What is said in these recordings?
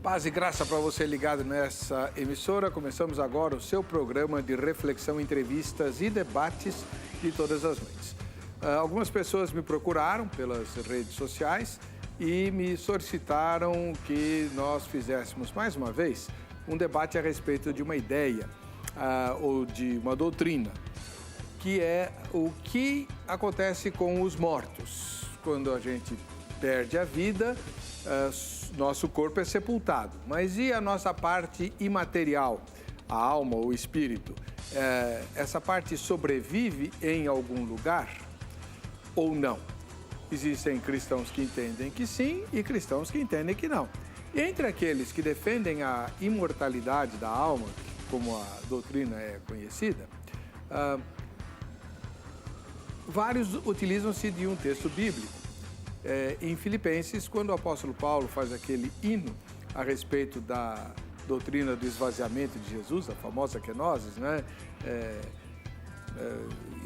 Paz e graça para você ligado nessa emissora. Começamos agora o seu programa de reflexão, entrevistas e debates de todas as noites. Algumas pessoas me procuraram pelas redes sociais e me solicitaram que nós fizéssemos mais uma vez um debate a respeito de uma ideia ou de uma doutrina, que é o que acontece com os mortos. Quando a gente perde a vida, nosso corpo é sepultado, mas e a nossa parte imaterial, a alma, o espírito? Essa parte sobrevive em algum lugar ou não? Existem cristãos que entendem que sim e cristãos que entendem que não. E entre aqueles que defendem a imortalidade da alma, como a doutrina é conhecida, vários utilizam-se de um texto bíblico. Em Filipenses, quando o apóstolo Paulo faz aquele hino a respeito da doutrina do esvaziamento de Jesus, a famosa kenosis, né?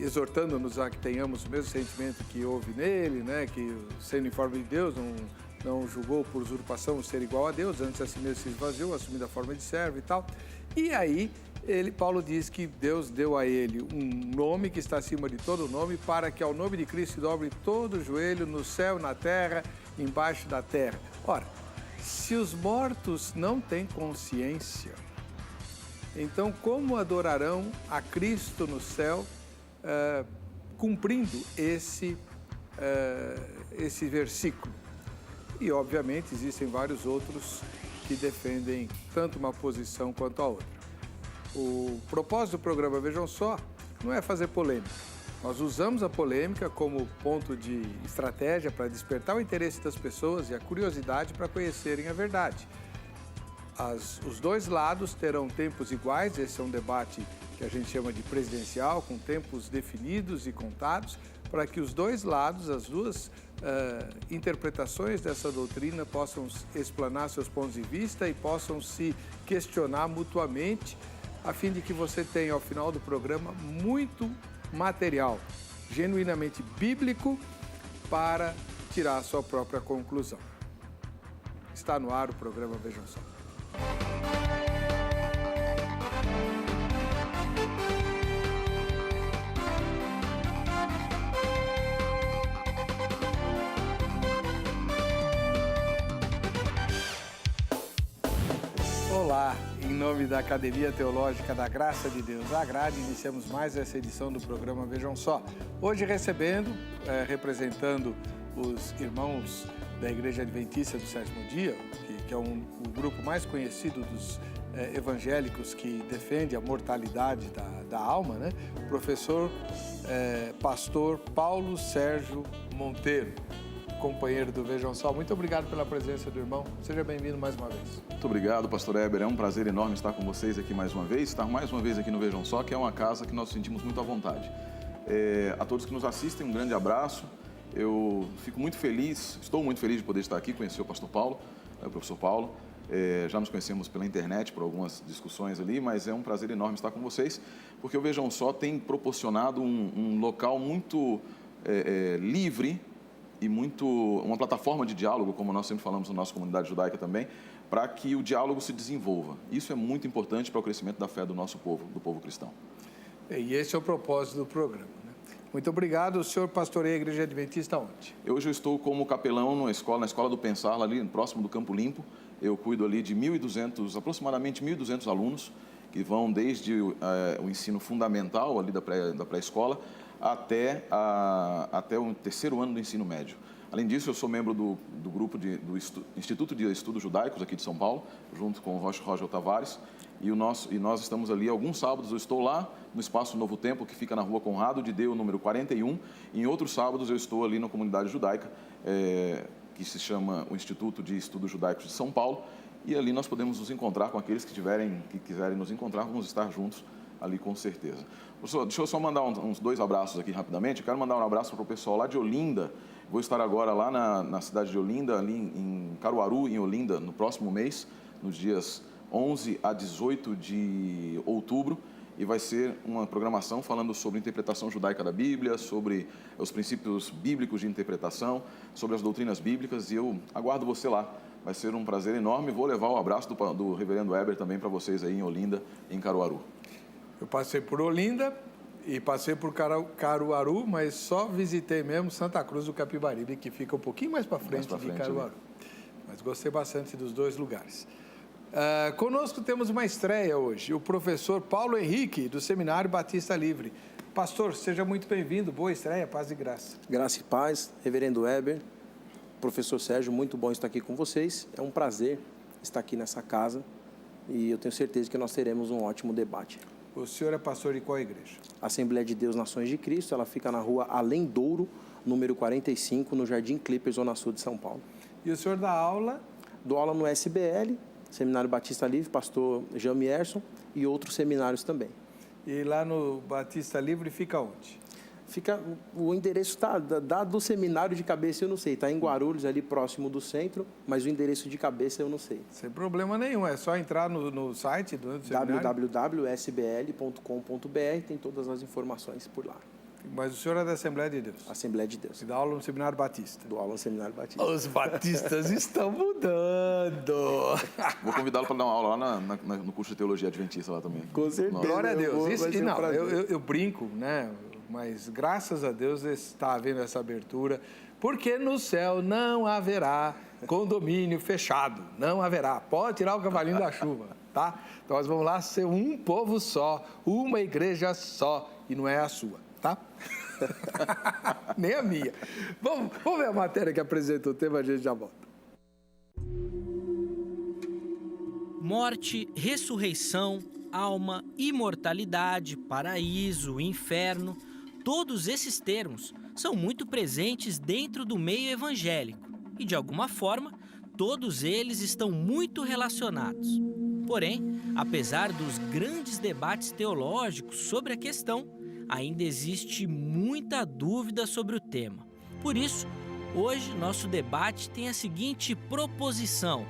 Exortando-nos a que tenhamos o mesmo sentimento que houve nele, né? Que sendo em forma de Deus, não julgou por usurpação o ser igual a Deus, antes a si mesmo se esvaziou, assumindo a forma de servo e tal. E aí, Paulo diz que Deus deu a ele um nome que está acima de todo nome, para que ao nome de Cristo se dobre todo o joelho no céu, na terra, embaixo da terra. Ora, se os mortos não têm consciência, então como adorarão a Cristo no céu, cumprindo esse versículo? E, obviamente, existem vários outros que defendem tanto uma posição quanto a outra. O propósito do programa, vejam só, não é fazer polêmica. Nós usamos a polêmica como ponto de estratégia para despertar o interesse das pessoas e a curiosidade para conhecerem a verdade. Os dois lados terão tempos iguais, esse é um debate que a gente chama de presidencial, com tempos definidos e contados, para que os dois lados, as duas interpretações dessa doutrina possam explanar seus pontos de vista e possam se questionar mutuamente, a fim de que você tenha, ao final do programa, muito material genuinamente bíblico para tirar a sua própria conclusão. Está no ar o programa Vejam Só. Olá, em nome da Academia Teológica da Graça de Deus, a Grade, iniciamos mais essa edição do programa Vejam Só. Hoje representando os irmãos da Igreja Adventista do Sétimo Dia, que é o grupo mais conhecido dos evangélicos que defende a mortalidade da alma, né? O professor pastor Paulo Sérgio Monteiro, companheiro do Vejam Só. Muito obrigado pela presença do irmão. Seja bem-vindo mais uma vez. Muito obrigado, pastor Heber. É um prazer enorme estar com vocês aqui mais uma vez. Estar mais uma vez aqui no Vejam Só, que é uma casa que nós sentimos muito à vontade. A todos que nos assistem, um grande abraço. Eu fico muito feliz, estou muito feliz de poder estar aqui, conhecer o pastor Paulo, o professor Paulo. Já nos conhecemos pela internet por algumas discussões ali, mas é um prazer enorme estar com vocês, porque o Vejam Só tem proporcionado um local muito livre e uma plataforma de diálogo, como nós sempre falamos na nossa comunidade judaica também, para que o diálogo se desenvolva. Isso é muito importante para o crescimento da fé do nosso povo, do povo cristão. E esse é o propósito do programa, né? Muito obrigado. O senhor pastoreia a Igreja Adventista onde? Hoje eu estou como capelão na escola do Pensar, ali próximo do Campo Limpo. Eu cuido ali de aproximadamente 1.200 alunos, que vão desde o ensino fundamental ali da pré-escola até o terceiro ano do ensino médio. Além disso, eu sou membro do grupo do Instituto de Estudos Judaicos aqui de São Paulo, junto com o Roger Tavares, e nós estamos ali alguns sábados. Eu estou lá no Espaço Novo Tempo, que fica na Rua Conrado de Deu, número 41, e em outros sábados eu estou ali na comunidade judaica, que se chama o Instituto de Estudos Judaicos de São Paulo, e ali nós podemos nos encontrar com aqueles que quiserem nos encontrar, vamos estar juntos ali com certeza. Deixa eu só mandar uns dois abraços aqui rapidamente. Eu quero mandar um abraço para o pessoal lá de Olinda. Vou estar agora lá na cidade de Olinda, ali em Caruaru, em Olinda, no próximo mês, nos dias 11 a 18 de outubro. E vai ser uma programação falando sobre interpretação judaica da Bíblia, sobre os princípios bíblicos de interpretação, sobre as doutrinas bíblicas. E eu aguardo você lá Vai ser um prazer enorme. Vou levar o abraço do reverendo Weber também para vocês aí em Olinda, em Caruaru. Eu passei por Olinda e passei por Caruaru, mas só visitei mesmo Santa Cruz do Capibaribe, que fica um pouquinho mais para frente de Caruaru. Ali. Mas gostei bastante dos dois lugares. Conosco temos uma estreia hoje, o professor Paulo Henrique, do Seminário Batista Livre. Pastor, seja muito bem-vindo, boa estreia, paz e graça. Graça e paz, reverendo Weber, professor Sérgio, muito bom estar aqui com vocês. É um prazer estar aqui nessa casa e eu tenho certeza que nós teremos um ótimo debate. O senhor é pastor de qual igreja? Assembleia de Deus Nações de Cristo, ela fica na rua Além Douro, número 45, no Jardim Clipper, Zona Sul de São Paulo. E o senhor dá aula? Dou aula no SBL, Seminário Batista Livre, pastor Jamierson e outros seminários também. E lá no Batista Livre fica onde? O endereço está do seminário de cabeça, eu não sei. Está em Guarulhos, ali próximo do centro, mas o endereço de cabeça eu não sei. Sem problema nenhum, é só entrar no site do seminário. www.sbl.com.br, tem todas as informações por lá. Mas o senhor é da Assembleia de Deus? Assembleia de Deus. E dá aula no Seminário Batista? Dou aula no Seminário Batista. Os batistas estão mudando. Vou convidá-lo para dar uma aula lá no curso de Teologia Adventista lá também. Com certeza. Glória a Deus. Eu brinco, né? Mas graças a Deus está havendo essa abertura, porque no céu não haverá condomínio fechado, não haverá. Pode tirar o cavalinho da chuva, tá? Então nós vamos lá ser um povo só, uma igreja só, e não é a sua, tá? Nem a minha. Vamos ver a matéria que apresenta o tema, a gente já volta. Morte, ressurreição, alma, imortalidade, paraíso, inferno, todos esses termos são muito presentes dentro do meio evangélico e, de alguma forma, todos eles estão muito relacionados. Porém, apesar dos grandes debates teológicos sobre a questão, ainda existe muita dúvida sobre o tema. Por isso, hoje nosso debate tem a seguinte proposição: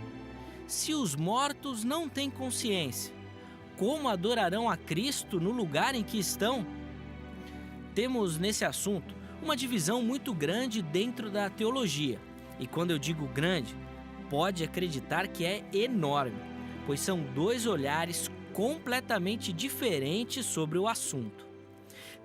se os mortos não têm consciência, como adorarão a Cristo no lugar em que estão? Temos nesse assunto uma divisão muito grande dentro da teologia. E quando eu digo grande, pode acreditar que é enorme, pois são dois olhares completamente diferentes sobre o assunto.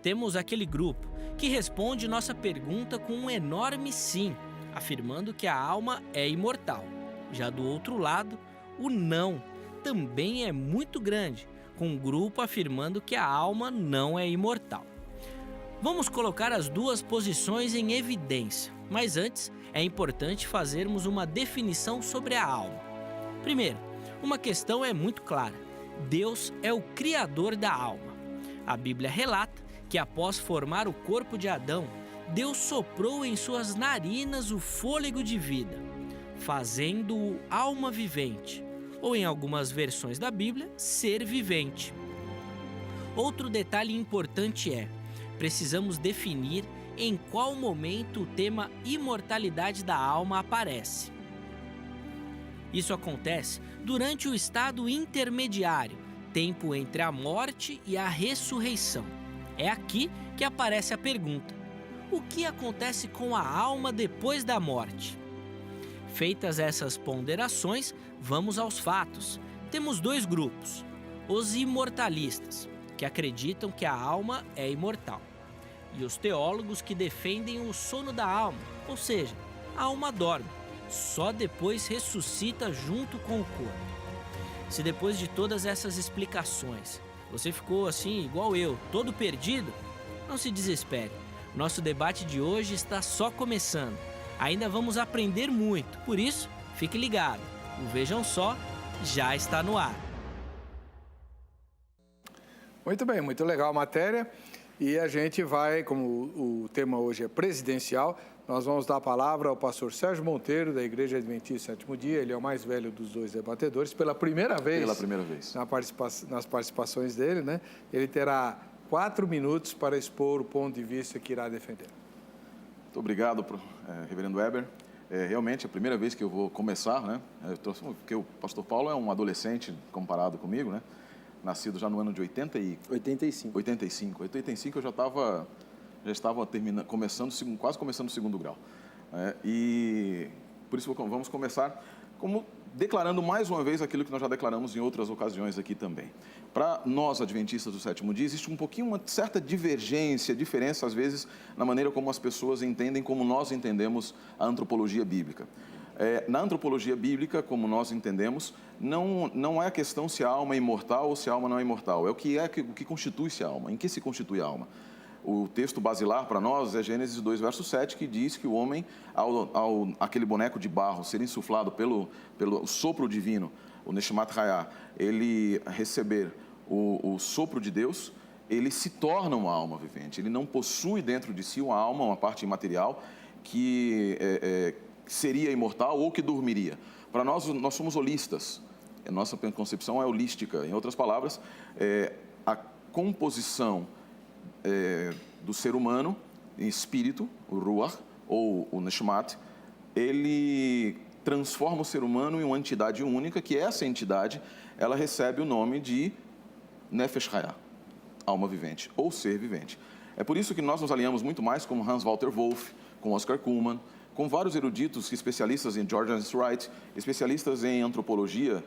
Temos aquele grupo que responde nossa pergunta com um enorme sim, afirmando que a alma é imortal. Já do outro lado, o não também é muito grande, com um grupo afirmando que a alma não é imortal. Vamos colocar as duas posições em evidência, mas antes é importante fazermos uma definição sobre a alma. Primeiro, uma questão é muito clara: Deus é o criador da alma. A Bíblia relata que após formar o corpo de Adão, Deus soprou em suas narinas o fôlego de vida, fazendo-o alma vivente, ou em algumas versões da Bíblia, ser vivente. Outro detalhe importante é: precisamos definir em qual momento o tema imortalidade da alma aparece. Isso acontece durante o estado intermediário, tempo entre a morte e a ressurreição. É aqui que aparece a pergunta: o que acontece com a alma depois da morte? Feitas essas ponderações, vamos aos fatos. Temos dois grupos: os imortalistas, que acreditam que a alma é imortal, e os teólogos que defendem o sono da alma, ou seja, a alma dorme, só depois ressuscita junto com o corpo. Se depois de todas essas explicações você ficou assim igual eu, todo perdido, não se desespere. Nosso debate de hoje está só começando. Ainda vamos aprender muito, por isso, fique ligado. O Vejam Só já está no ar. Muito bem, muito legal a matéria. E a gente vai, como o tema hoje é presidencial, nós vamos dar a palavra ao pastor Sérgio Monteiro, da Igreja Adventista Sétimo Dia. Ele é o mais velho dos dois debatedores, pela primeira vez. Nas participações dele, né? Ele terá 4 minutos para expor o ponto de vista que irá defender. Muito obrigado, reverendo Weber. Realmente é a primeira vez que eu vou começar, né? Porque o pastor Paulo é um adolescente comparado comigo, né? Nascido já no ano de 85. 85 eu já estava quase começando o segundo grau. E por isso vamos começar como declarando mais uma vez aquilo que nós já declaramos em outras ocasiões aqui também. Para nós, adventistas do sétimo dia, existe uma certa diferença às vezes, na maneira como as pessoas entendem, como nós entendemos a antropologia bíblica. Na antropologia bíblica, como nós entendemos, não é a questão se a alma é imortal ou se a alma não é imortal. O que constitui-se a alma, em que se constitui a alma. O texto basilar para nós é Gênesis 2, verso 7, que diz que o homem, aquele boneco de barro ser insuflado pelo sopro divino, o Neshmat Hayah, ele receber o sopro de Deus, ele se torna uma alma vivente. Ele não possui dentro de si uma alma, uma parte imaterial, que seria imortal ou que dormiria. Para nós somos holistas. A nossa concepção é holística. Em outras palavras, a composição do ser humano, em espírito, o Ruach, ou o Neshmat, ele transforma o ser humano em uma entidade única, que essa entidade, ela recebe o nome de Nefesh Hayah, alma vivente, ou ser vivente. É por isso que nós nos alinhamos muito mais com Hans Walter Wolff, com Oscar Cullmann, com vários eruditos, especialistas em George Ernest Wright, especialistas em antropologia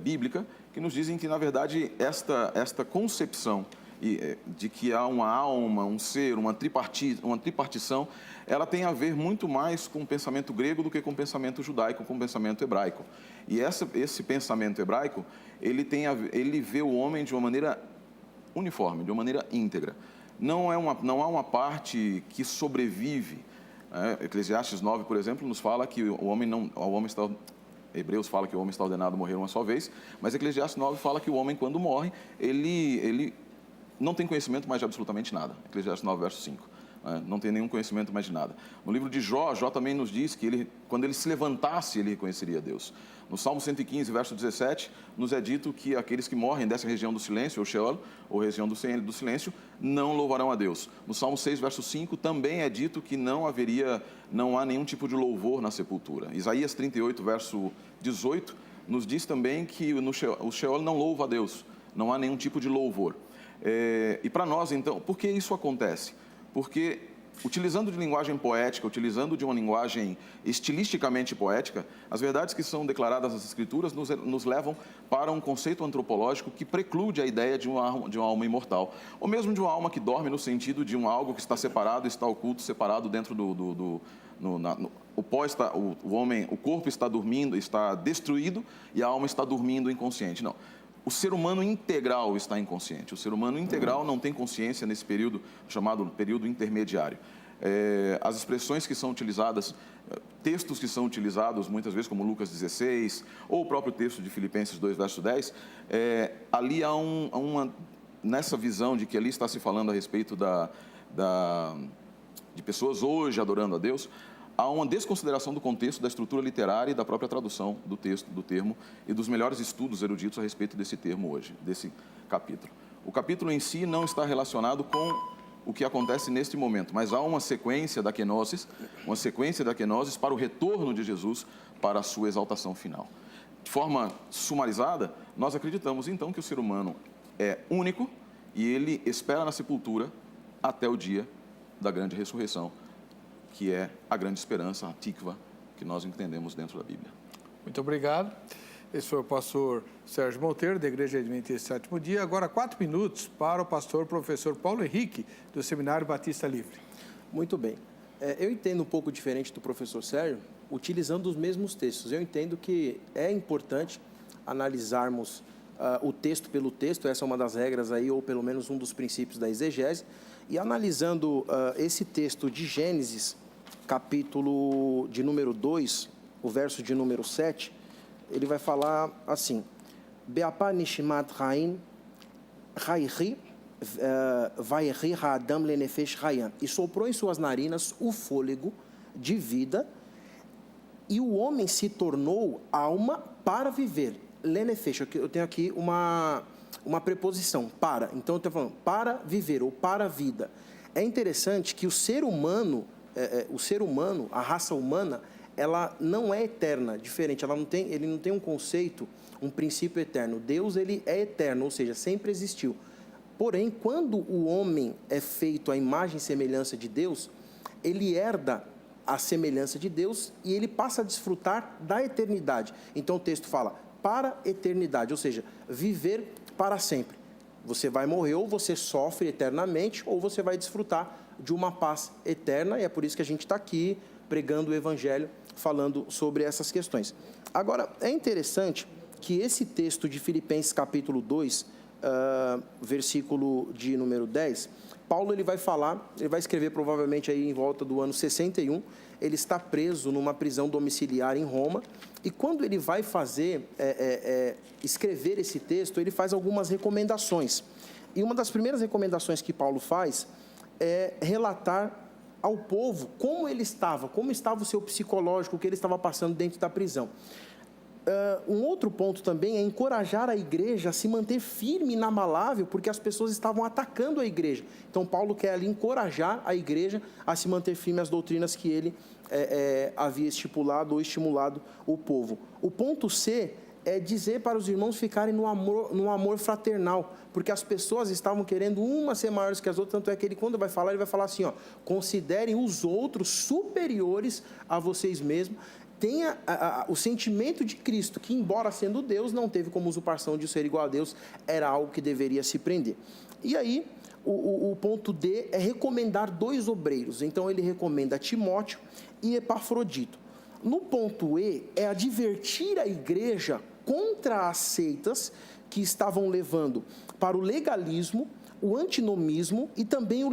bíblica, que nos dizem que, na verdade, esta concepção de que há uma alma, um ser, uma tripartição, ela tem a ver muito mais com o pensamento grego do que com o pensamento judaico, com o pensamento hebraico. E esse pensamento hebraico, ele vê o homem de uma maneira uniforme, de uma maneira íntegra. Não há uma parte que sobrevive. Eclesiastes 9, por exemplo, nos fala que Hebreus fala que o homem está ordenado a morrer uma só vez, mas Eclesiastes 9 fala que o homem, quando morre, ele não tem conhecimento mais de absolutamente nada. Eclesiastes 9, verso 5. Não tem nenhum conhecimento mais de nada. No livro de Jó também nos diz que quando ele se levantasse, ele reconheceria Deus. No Salmo 115, verso 17, nos é dito que aqueles que morrem dessa região do silêncio, ou Sheol, ou região do silêncio, não louvarão a Deus. No Salmo 6, verso 5, também é dito que não há nenhum tipo de louvor na sepultura. Isaías 38, verso 18, nos diz também que o Sheol não louva a Deus, não há nenhum tipo de louvor. E para nós, então, por que isso acontece? Porque, utilizando de linguagem poética, utilizando de uma linguagem estilisticamente poética, as verdades que são declaradas nas Escrituras nos levam para um conceito antropológico que preclude a ideia de uma alma imortal, ou mesmo de uma alma que dorme no sentido de algo que está separado, está oculto, separado dentro o corpo está dormindo, está destruído e a alma está dormindo inconsciente. Não. O ser humano integral está inconsciente. O ser humano integral não tem consciência nesse período chamado período intermediário. As expressões que são utilizadas, textos que são utilizados muitas vezes, como Lucas 16, ou o próprio texto de Filipenses 2, verso 10, ali há nessa visão de que ali está se falando a respeito de pessoas hoje adorando a Deus, há uma desconsideração do contexto, da estrutura literária e da própria tradução do texto, do termo, e dos melhores estudos eruditos a respeito desse termo hoje, desse capítulo. O capítulo em si não está relacionado com o que acontece neste momento, mas há uma sequência da kenosis para o retorno de Jesus para a sua exaltação final. De forma sumarizada, nós acreditamos então que o ser humano é único e ele espera na sepultura até o dia da grande ressurreição, que é a grande esperança, a tikva, que nós entendemos dentro da Bíblia. Muito obrigado. Esse foi o pastor Sérgio Monteiro, da Igreja Adventista Sétimo Dia. Agora, 4 minutos para o professor Paulo Henrique, do Seminário Batista Livre. Muito bem. Eu entendo um pouco diferente do professor Sérgio, utilizando os mesmos textos. Eu entendo que é importante analisarmos o texto pelo texto, essa é uma das regras aí, ou pelo menos um dos princípios da exegese, e analisando esse texto de Gênesis, capítulo de número 2, o verso de número 7, ele vai falar assim: Beapa nishmat hain haihi vaihi ha'adam lenefesh hayan. E soprou em suas narinas o fôlego de vida, e o homem se tornou alma para viver. Lenefesh, eu tenho aqui uma preposição, para. Então, eu estou falando para viver ou para a vida. É interessante que o ser humano, a raça humana, ela não é eterna, diferente. Ele não tem um conceito, um princípio eterno. Deus, ele é eterno, ou seja, sempre existiu. Porém, quando o homem é feito à imagem e semelhança de Deus, ele herda à semelhança de Deus e ele passa a desfrutar da eternidade. Então o texto fala para a eternidade, ou seja, viver para sempre. Você vai morrer ou você sofre eternamente ou você vai desfrutar de uma paz eterna, e é por isso que a gente está aqui pregando o Evangelho, falando sobre essas questões. Agora, é interessante que esse texto de Filipenses capítulo 2, versículo de número 10, Paulo ele vai escrever provavelmente aí em volta do ano 61, ele está preso numa prisão domiciliar em Roma, e quando ele vai escrever esse texto, ele faz algumas recomendações. E uma das primeiras recomendações que Paulo faz é relatar ao povo como estava o seu psicológico, o que ele estava passando dentro da prisão. Um outro ponto também é encorajar a igreja a se manter firme e inabalável, porque as pessoas estavam atacando a igreja. Então, Paulo quer ali encorajar a igreja a se manter firme às doutrinas que ele havia estipulado ou estimulado o povo. O ponto C é dizer para os irmãos ficarem no amor fraternal, porque as pessoas estavam querendo umas ser maiores que as outras, tanto é que ele, quando vai falar, ele vai falar assim, considerem os outros superiores a vocês mesmos, tenha o sentimento de Cristo, que embora sendo Deus, não teve como usurpação de ser igual a Deus, era algo que deveria se prender. E aí, o ponto D é recomendar 2 obreiros, então ele recomenda Timóteo e Epafrodito. No ponto E, é advertir a igreja contra as seitas que estavam levando para o legalismo, o antinomismo e também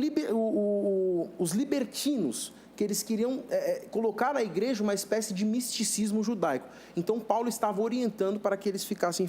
os libertinos, que eles queriam colocar na igreja uma espécie de misticismo judaico. Então, Paulo estava orientando para que eles ficassem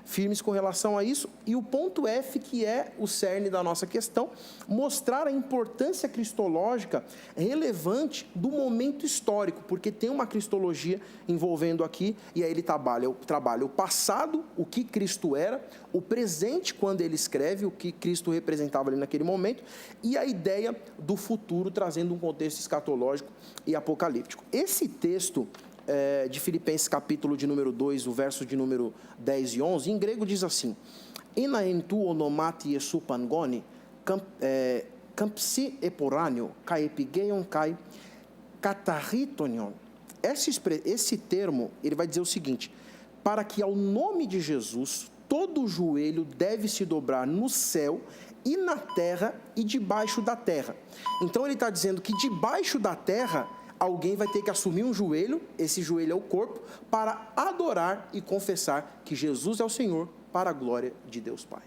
firmes com relação a isso. E o ponto F, que é o cerne da nossa questão, mostrar a importância cristológica relevante do momento histórico, porque tem uma cristologia envolvendo aqui, e aí ele trabalha o passado, o que Cristo era, o presente, quando ele escreve, o que Cristo representava ali naquele momento, e a ideia do futuro, trazendo um contexto escatológico e apocalíptico. Esse texto de Filipenses capítulo de número 2, o verso de número 10 e 11, em grego diz assim: Ena entu onomati esupangoni, campsi eporânio, kai epigeion kai katarritonion. Esse termo, ele vai dizer o seguinte: para que ao nome de Jesus, todo joelho deve se dobrar no céu e na terra e debaixo da terra. Então ele está dizendo que debaixo da terra alguém vai ter que assumir um joelho, esse joelho é o corpo, para adorar e confessar que Jesus é o Senhor, para a glória de Deus Pai.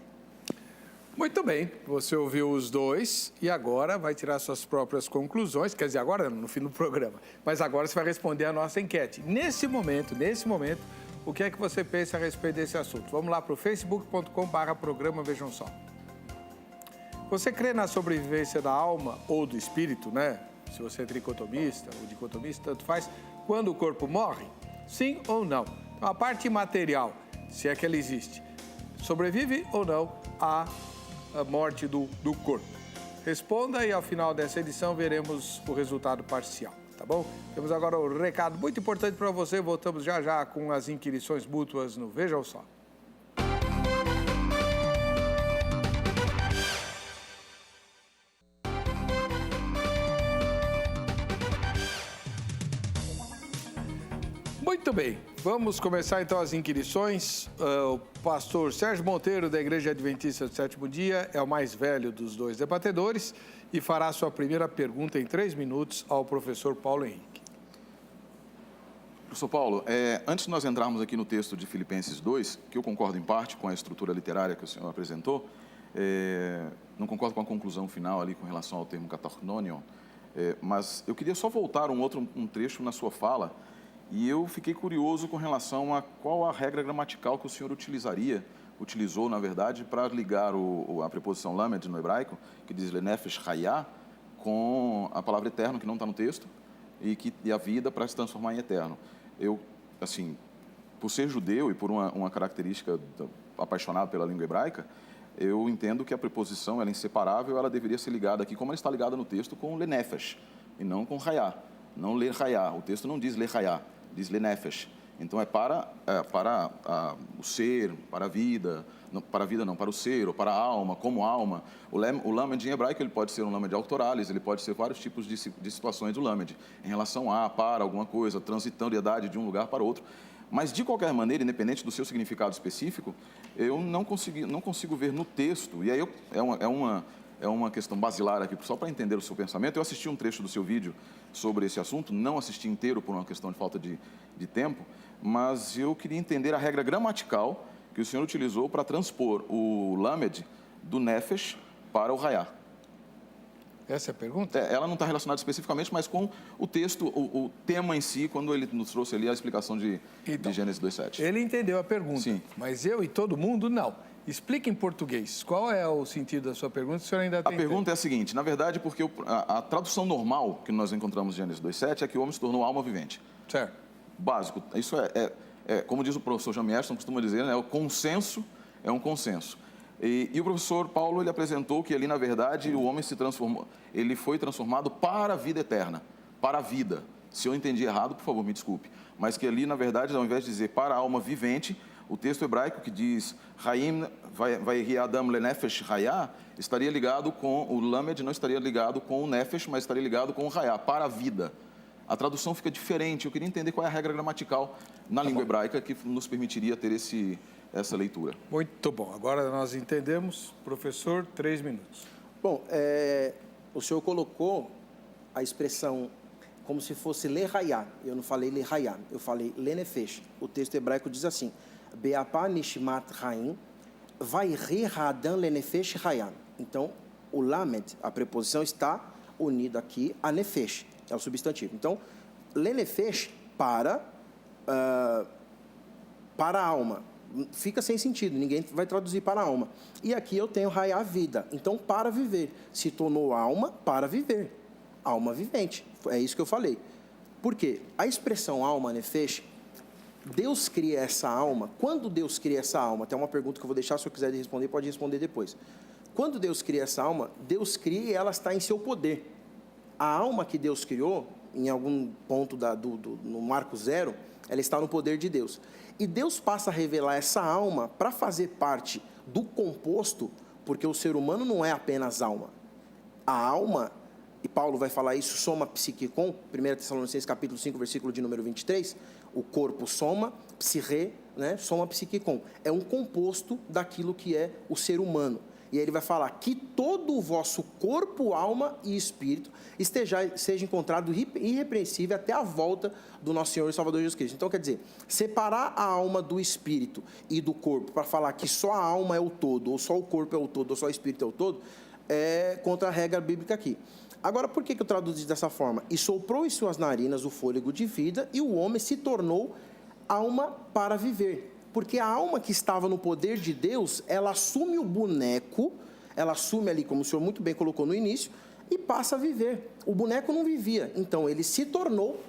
Muito bem, você ouviu os dois e agora vai tirar suas próprias conclusões, quer dizer, agora no fim do programa, mas agora você vai responder a nossa enquete. Nesse momento, o que é que você pensa a respeito desse assunto? Vamos lá para o facebook.com/programa Vejam Só. Você crê na sobrevivência da alma ou do espírito, né? Se você é tricotomista ou dicotomista, tanto faz, quando o corpo morre? Sim ou não? Então, a parte material, se é que ela existe, sobrevive ou não à morte do corpo? Responda e ao final dessa edição veremos o resultado parcial, tá bom? Temos agora um recado muito importante para você, voltamos já já com as inquirições mútuas no Vejam Só. Muito bem, vamos começar então as inquirições. O pastor Sérgio Monteiro, da Igreja Adventista do Sétimo Dia, é o mais velho dos dois debatedores e fará sua primeira pergunta em 3 minutos ao professor Paulo Henrique. Professor Paulo, antes de nós entrarmos aqui no texto de Filipenses 2, que eu concordo em parte com a estrutura literária que o senhor apresentou, não concordo com a conclusão final ali com relação ao termo katarnonion, mas eu queria só voltar um trecho na sua fala. E eu fiquei curioso com relação a qual a regra gramatical que o senhor utilizou, na verdade, para ligar a preposição lamed no hebraico, que diz lenefesh hayah, com a palavra eterno, que não está no texto, e a vida para se transformar em eterno. Eu, assim, por ser judeu e por uma característica apaixonado pela língua hebraica, eu entendo que a preposição ela é inseparável, ela deveria ser ligada aqui, como ela está ligada no texto, com lenefesh, e não com hayah. Não ler hayah. O texto não diz ler hayah. Diz lenefesh. Então, é para o ser, para a vida, não, para o ser ou para a alma, como alma. O lamed em hebraico ele pode ser um lamed auctoralis, ele pode ser vários tipos de situações do lamed, em relação a, para, alguma coisa, transitoriedade de um lugar para outro. Mas, de qualquer maneira, independente do seu significado específico, eu não consigo ver no texto, e aí é uma questão basilar aqui, só para entender o seu pensamento. Eu assisti um trecho do seu vídeo sobre esse assunto, não assisti inteiro por uma questão de falta de tempo, mas eu queria entender a regra gramatical que o senhor utilizou para transpor o lamed do nefesh para o hayá. Essa é a pergunta? Ela não está relacionada especificamente, mas com o texto, o tema em si, quando ele nos trouxe ali a explicação de Gênesis 2:7. Ele entendeu a pergunta, Sim. Mas eu e todo mundo não. Explique em português. Qual é o sentido da sua pergunta? O senhor ainda tem A pergunta é a seguinte, na verdade, porque a tradução normal que nós encontramos em Gênesis 2:7 é que o homem se tornou alma vivente. Certo. Básico. Isso como diz o professor Jamieson, costuma dizer, né, o consenso é um consenso. E o professor Paulo, ele apresentou que ali, na verdade, o homem se transformou, ele foi transformado para a vida eterna, para a vida. Se eu entendi errado, por favor, me desculpe. Mas que ali, na verdade, ao invés de dizer para a alma vivente, o texto hebraico que diz Haim vai Adam lenefesh hayá, estaria ligado com o lamed, não estaria ligado com o nefesh, mas estaria ligado com o hayá, para a vida. A tradução fica diferente. Eu queria entender qual é a regra gramatical na língua hebraica que nos permitiria ter essa leitura. Muito bom. Agora nós entendemos. Professor, 3 minutos. Bom, o senhor colocou a expressão como se fosse lehayá. Eu não falei lehayá, eu falei lenefesh. O texto hebraico diz assim, Be'apá nishmat haim, vai re-hadam lenefesh hayam. Então, o lamed, a preposição, está unida aqui a nefesh, é o substantivo. Então, lenefesh para a alma. Fica sem sentido, ninguém vai traduzir para a alma. E aqui eu tenho hayá, vida. Então, para viver. Se tornou alma para viver. Alma vivente. É isso que eu falei. Por quê? A expressão alma, nefesh, Deus cria essa alma. Quando Deus cria essa alma, tem uma pergunta que eu vou deixar, se eu quiser responder, pode responder depois. Quando Deus cria essa alma, Deus cria e ela está em seu poder. A alma que Deus criou, em algum ponto no Marco 0, ela está no poder de Deus. E Deus passa a revelar essa alma para fazer parte do composto, porque o ser humano não é apenas alma. A alma, e Paulo vai falar isso, soma psiquicon, 1 Tessalonicenses capítulo 5, versículo de número 23, o corpo soma, psirre, né, soma psiquicon. É um composto daquilo que é o ser humano. E aí ele vai falar que todo o vosso corpo, alma e espírito seja encontrado irrepreensível até a volta do nosso Senhor e Salvador Jesus Cristo. Então, quer dizer, separar a alma do espírito e do corpo para falar que só a alma é o todo, ou só o corpo é o todo, ou só o espírito é o todo, é contra a regra bíblica aqui. Agora, por que eu traduzi dessa forma? E soprou em suas narinas o fôlego de vida e o homem se tornou alma para viver. Porque a alma que estava no poder de Deus, ela assume o boneco, ela assume ali, como o senhor muito bem colocou no início, e passa a viver. O boneco não vivia, então ele se tornou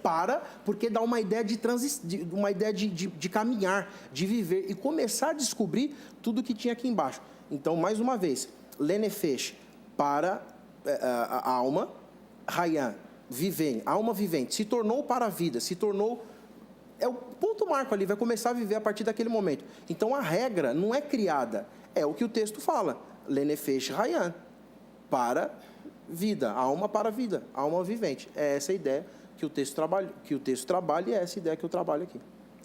porque dá uma ideia de caminhar, de viver e começar a descobrir tudo que tinha aqui embaixo. Então, mais uma vez, lenefesh para a alma, hayam, viver, alma vivente, se tornou para a vida, se tornou... É o ponto marco ali, vai começar a viver a partir daquele momento. Então, a regra não é criada, é o que o texto fala. Lenefesh hayam, para vida, alma para vida, alma vivente. É essa a ideia que o texto trabalha e é essa ideia que eu trabalho aqui.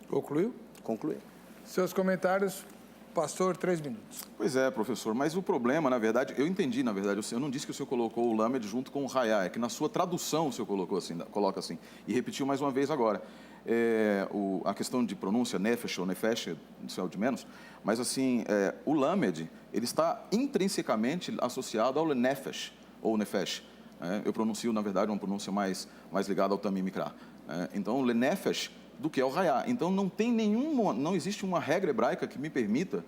Concluiu? Concluí. Seus comentários, pastor, 3 minutos. Pois é, professor, mas o problema, na verdade, eu entendi, na verdade, eu não disse que o senhor colocou o lamed junto com o hayá, é que na sua tradução o senhor coloca assim, e repetiu mais uma vez agora. A questão de pronúncia, nefesh ou nefesh, isso é o de menos, mas assim, o lamed, ele está intrinsecamente associado ao nefesh, ou nefesh. Eu pronuncio, na verdade, uma pronúncia mais ligada ao tamim mikra. Então, o nefesh do que é o hayá. Então, não existe uma regra hebraica que me permita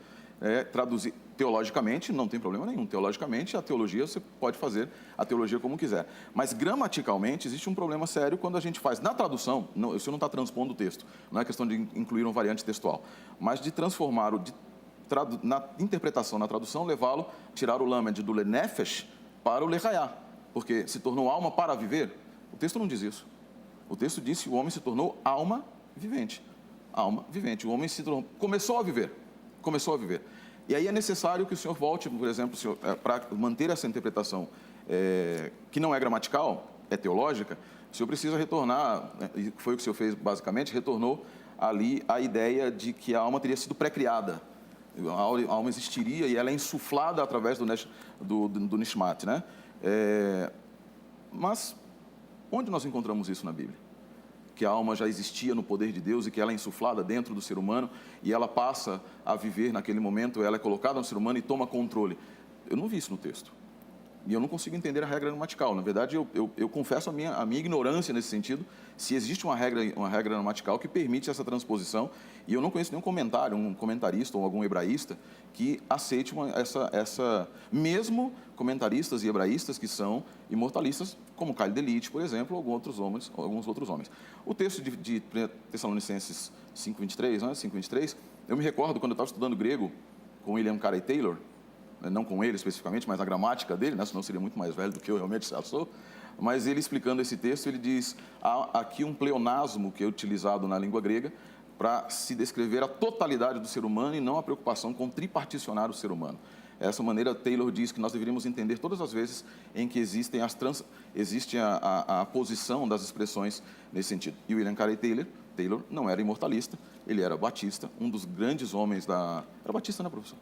traduzir teologicamente, não tem problema nenhum. Teologicamente, a teologia, você pode fazer a teologia como quiser. Mas, gramaticalmente, existe um problema sério quando a gente faz, na tradução, o senhor não está transpondo o texto, não é questão de incluir uma variante textual, mas de transformar, na interpretação, na tradução, levá-lo, tirar o lamed do lenefesh para o lehayá, porque se tornou alma para viver. O texto não diz isso. O texto diz que o homem se tornou alma vivente. alma vivente. O homem começou a viver. E aí é necessário que o senhor volte, por exemplo, para manter essa interpretação que não é gramatical, é teológica, o senhor precisa retornar, e foi o que o senhor fez basicamente, retornou ali a ideia de que a alma teria sido pré-criada. A alma existiria e ela é insuflada através do Nishmat, né? Mas onde nós encontramos isso na Bíblia? Que a alma já existia no poder de Deus e que ela é insuflada dentro do ser humano e ela passa a viver naquele momento, ela é colocada no ser humano e toma controle. Eu não vi isso no texto. E eu não consigo entender a regra gramatical. Na verdade, eu confesso a minha ignorância nesse sentido, se existe uma regra gramatical que permite essa transposição, e eu não conheço nenhum comentarista ou algum hebraísta que aceite mesmo comentaristas e hebraístas que são imortalistas, como Kyle Delite, por exemplo, ou alguns outros homens. O texto de Tessalonicenses 5:23, né, 5:23, eu me recordo quando eu estava estudando grego com William Carey Taylor, não com ele especificamente, mas a gramática dele, né? Senão seria muito mais velho do que eu realmente já sou, mas ele explicando esse texto, ele diz, há aqui um pleonasmo que é utilizado na língua grega para se descrever a totalidade do ser humano e não a preocupação com triparticionar o ser humano. Dessa maneira, Taylor diz que nós deveríamos entender todas as vezes em que existe a posição das expressões nesse sentido. E William Carey Taylor não era imortalista, ele era batista, um dos grandes homens Era batista, né, professor?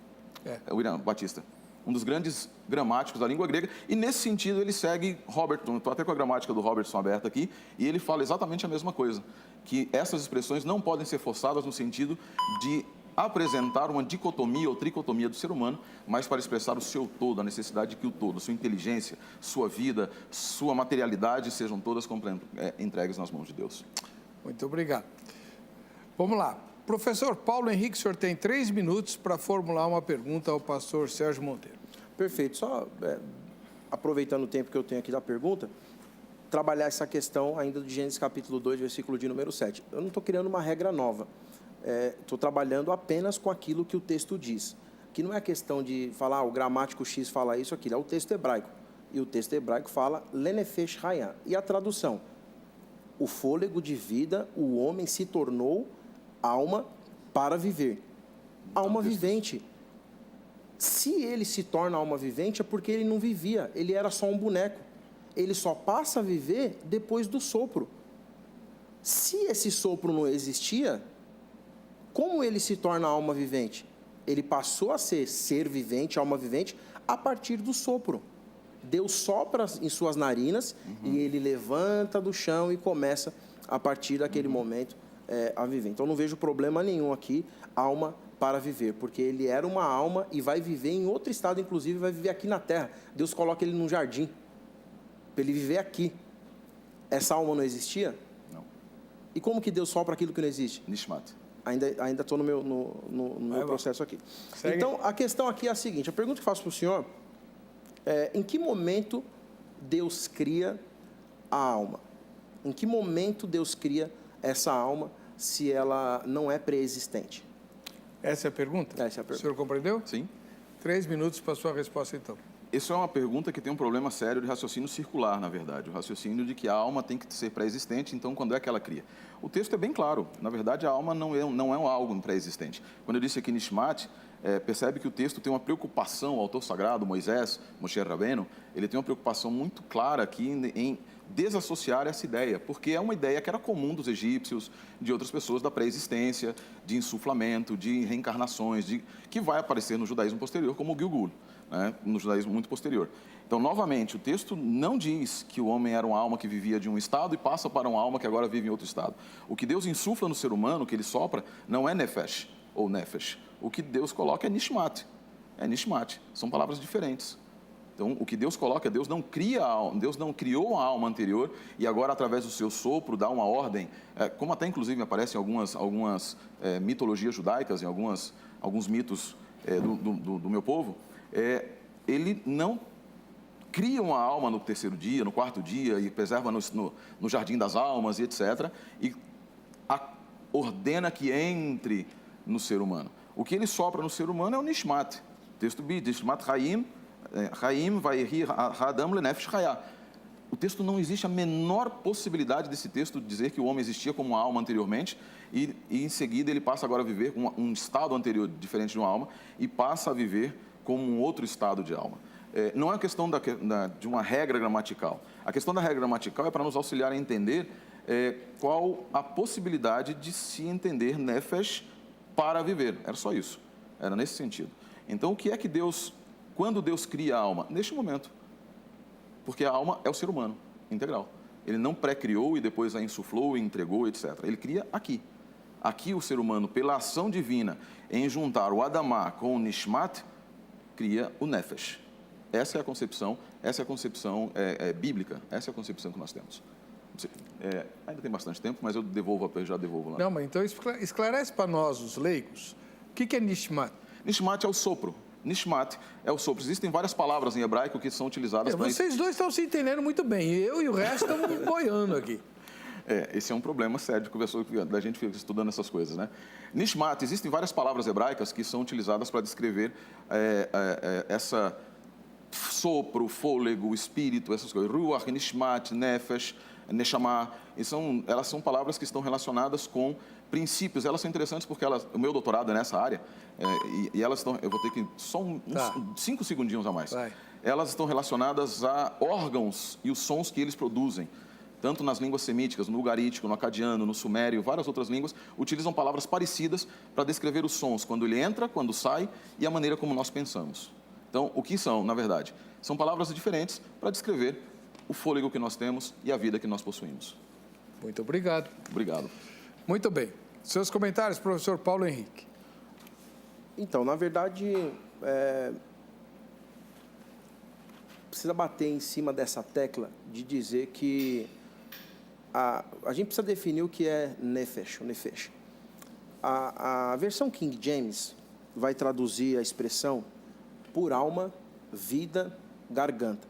William Batista, um dos grandes gramáticos da língua grega, e nesse sentido ele segue Robertson, estou até com a gramática do Robertson aberta aqui, e ele fala exatamente a mesma coisa, que essas expressões não podem ser forçadas no sentido de apresentar uma dicotomia ou tricotomia do ser humano, mas para expressar o seu todo, a necessidade de que o todo, sua inteligência, sua vida, sua materialidade sejam todas entregues nas mãos de Deus. Muito obrigado. Vamos lá. Professor Paulo Henrique, o senhor tem 3 minutos para formular uma pergunta ao pastor Sérgio Monteiro. Perfeito. Só aproveitando o tempo que eu tenho aqui da pergunta, trabalhar essa questão ainda de Gênesis capítulo 2, versículo de número 7. Eu não estou criando uma regra nova. Estou trabalhando apenas com aquilo que o texto diz. Que não é questão de falar, o gramático X fala isso, aquilo. É o texto hebraico. E o texto hebraico fala Lenefesh Hayah. E a tradução? O fôlego de vida, o homem se tornou alma para viver. Alma vivente. Se ele se torna alma vivente é porque ele não vivia, ele era só um boneco. Ele só passa a viver depois do sopro. Se esse sopro não existia, como ele se torna alma vivente? Ele passou a ser vivente, alma vivente, a partir do sopro. Deus sopra em suas narinas e ele levanta do chão e começa, a partir daquele momento, a viver. Então, não vejo problema nenhum aqui, alma para viver, porque ele era uma alma e vai viver em outro estado, inclusive vai viver aqui na terra. Deus coloca ele num jardim, para ele viver aqui. Essa alma não existia? Não. E como que Deus sopra aquilo que não existe? Nishmat. Ainda estou no meu processo aqui. Segue. Então, a questão aqui é a seguinte, a pergunta que faço para o senhor é, em que momento Deus cria a alma? Em que momento Deus cria essa alma se ela não é pré-existente? Essa é a pergunta? Essa é a pergunta. O senhor compreendeu? Sim. 3 minutos para a sua resposta, então. Isso é uma pergunta que tem um problema sério de raciocínio circular, na verdade. O raciocínio de que a alma tem que ser pré-existente, então quando é que ela cria? O texto é bem claro. Na verdade, a alma não é algo pré-existente. Quando eu disse aqui Nishmat, percebe que o texto tem uma preocupação, o autor sagrado, Moisés, Moshe Rabbeinu, ele tem uma preocupação muito clara aqui em desassociar essa ideia, porque é uma ideia que era comum dos egípcios, de outras pessoas da pré-existência, de insuflamento, de reencarnações, que vai aparecer no judaísmo posterior como o Gilgul, né, no judaísmo muito posterior. Então, novamente, o texto não diz que o homem era uma alma que vivia de um estado e passa para uma alma que agora vive em outro estado. O que Deus insufla no ser humano, que ele sopra, não é nefesh ou nefesh. O que Deus coloca é nishmat. É nishmat. São palavras diferentes. Então, o que Deus coloca, Deus não criou a alma anterior e agora, através do seu sopro, dá uma ordem, como até inclusive aparece em algumas mitologias judaicas, em alguns mitos do meu povo, ele não cria uma alma no 3º dia, no 4º dia, e preserva no jardim das almas, e etc., e ordena que entre no ser humano. O que ele sopra no ser humano é o nishmat. Texto B, nishmat Haim vai rir Hadam lenefesh hayah. O texto não existe a menor possibilidade desse texto dizer que o homem existia como uma alma anteriormente e em seguida ele passa agora a viver com um estado anterior diferente de uma alma e passa a viver como um outro estado de alma. Não é uma questão de uma regra gramatical. A questão da regra gramatical é para nos auxiliar a entender qual a possibilidade de se entender nefesh para viver. Era só isso. Era nesse sentido. Então, o que é que Deus, quando Deus cria a alma? Neste momento. Porque a alma é o ser humano integral. Ele não pré-criou e depois a insuflou e entregou, etc. Ele cria aqui. Aqui o ser humano, pela ação divina em juntar o Adamá com o Nishmat, cria o Nefesh. Essa é a concepção bíblica, essa é a concepção que nós temos. Ainda tem bastante tempo, mas eu já devolvo lá. Não, mas então esclarece para nós, os leigos, o que é Nishmat? Nishmat é o sopro. Nishmat é o sopro. Existem várias palavras em hebraico que são utilizadas para... Vocês dois estão se entendendo muito bem. Eu e o resto estamos boiando aqui. Esse é um problema sério da gente fica estudando essas coisas, né? Nishmat, existem várias palavras hebraicas que são utilizadas para descrever essa sopro, fôlego, espírito, essas coisas. Ruach, Nishmat, Nefesh, Neshama. Elas são palavras que estão relacionadas com princípios. Elas são interessantes porque o meu doutorado é nessa área e elas estão... Eu vou ter que... Só uns 5 segundinhos a mais. Vai. Elas estão relacionadas a órgãos e os sons que eles produzem. Tanto nas línguas semíticas, no ugarítico, no acadiano, no sumério, várias outras línguas, utilizam palavras parecidas para descrever os sons, quando ele entra, quando sai e a maneira como nós pensamos. Então, o que são, na verdade? São palavras diferentes para descrever o fôlego que nós temos e a vida que nós possuímos. Muito obrigado. Obrigado. Muito bem. Seus comentários, professor Paulo Henrique. Então, na verdade, precisa bater em cima dessa tecla de dizer que a gente precisa definir o que é Nefesh, o Nefesh. A versão King James vai traduzir a expressão por alma, vida, garganta.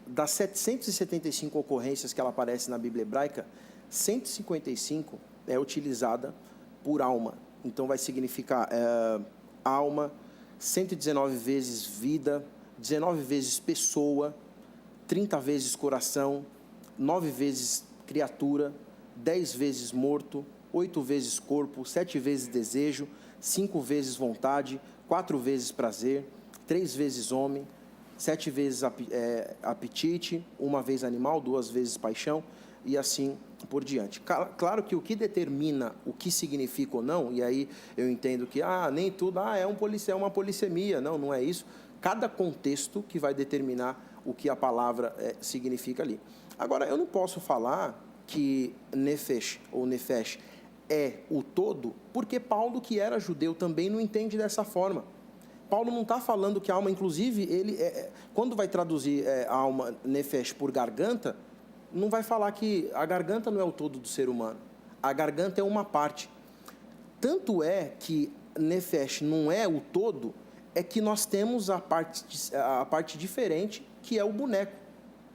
Das 775 ocorrências que ela aparece na Bíblia hebraica, 155 é utilizada por alma. Então, vai significar alma, 119 vezes vida, 19 vezes pessoa, 30 vezes coração, 9 vezes criatura, 10 vezes morto, 8 vezes corpo, 7 vezes desejo, 5 vezes vontade, 4 vezes prazer, 3 vezes homem, 7 vezes apetite, 1 vez animal, 2 vezes paixão e assim por diante. Claro que o que determina o que significa ou não, e aí eu entendo que nem tudo é uma polissemia, não é isso. Cada contexto que vai determinar o que a palavra significa ali. Agora, eu não posso falar que Nefesh ou Nefesh é o todo, porque Paulo, que era judeu, também não entende dessa forma. Paulo não está falando que a alma, inclusive, ele quando vai traduzir a alma Nefesh por garganta, não vai falar que a garganta não é o todo do ser humano. A garganta é uma parte. Tanto é que Nefesh não é o todo, é que nós temos a parte diferente, que é o boneco.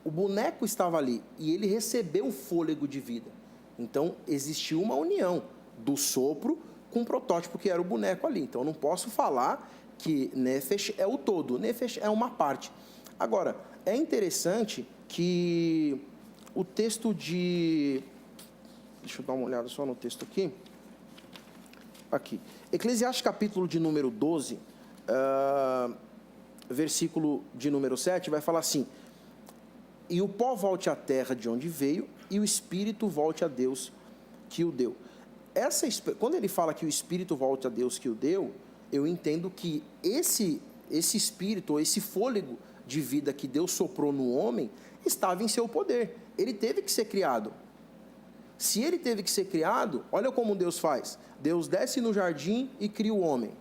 O boneco estava ali e ele recebeu o fôlego de vida. Então, existiu uma união do sopro com o protótipo que era o boneco ali. Então, eu não posso falar que Nefesh é o todo. Nefesh é uma parte. Agora, é interessante que o texto de... Deixa eu dar uma olhada só no texto aqui. Aqui. Eclesiastes, capítulo de número 12, versículo de número 7, vai falar assim: e o pó volte à terra de onde veio, e o espírito volte a Deus que o deu. Quando ele fala que o espírito volte a Deus que o deu, eu entendo que esse espírito, ou esse fôlego de vida que Deus soprou no homem, estava em seu poder. Ele teve que ser criado. Se ele teve que ser criado, olha como Deus faz. Deus desce no jardim e cria o homem.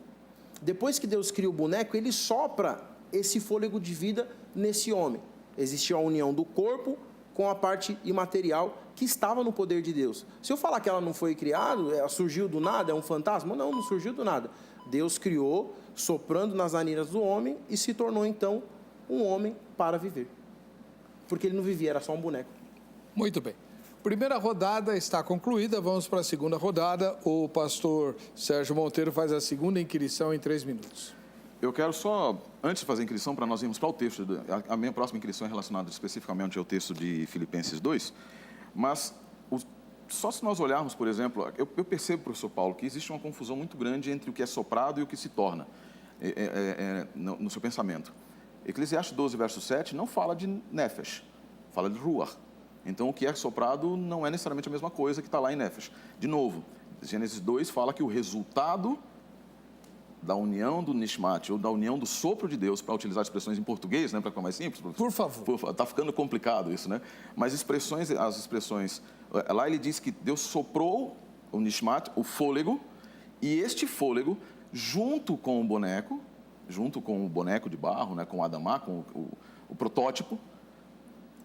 Depois que Deus cria o boneco, ele sopra esse fôlego de vida nesse homem. Existiu a união do corpo com a parte imaterial que estava no poder de Deus. Se eu falar que ela não foi criada, ela surgiu do nada, é um fantasma? Não surgiu do nada. Deus criou, soprando nas narinas do homem e se tornou, então, um homem para viver. Porque ele não vivia, era só um boneco. Muito bem. Primeira rodada está concluída, vamos para a segunda rodada. O pastor Sérgio Monteiro faz a segunda inquirição em 3 minutos. Eu quero só, antes de fazer a inscrição, para nós irmos para o texto, a minha próxima inscrição é relacionada especificamente ao texto de Filipenses 2, mas só se nós olharmos, por exemplo, eu percebo, professor Paulo, que existe uma confusão muito grande entre o que é soprado e o que se torna no seu pensamento. Eclesiastes 12, verso 7, não fala de nefesh, fala de ruach. Então, o que é soprado não é necessariamente a mesma coisa que está lá em nefesh. De novo, Gênesis 2 fala que o resultado da união do nishmat, ou da união do sopro de Deus, para utilizar expressões em português, né, para ficar mais simples. Por favor. Está ficando complicado isso, né? Mas as expressões... Lá ele diz que Deus soprou o nishmat, o fôlego, e este fôlego, junto com o boneco de barro, né, com o Adamá, com o protótipo,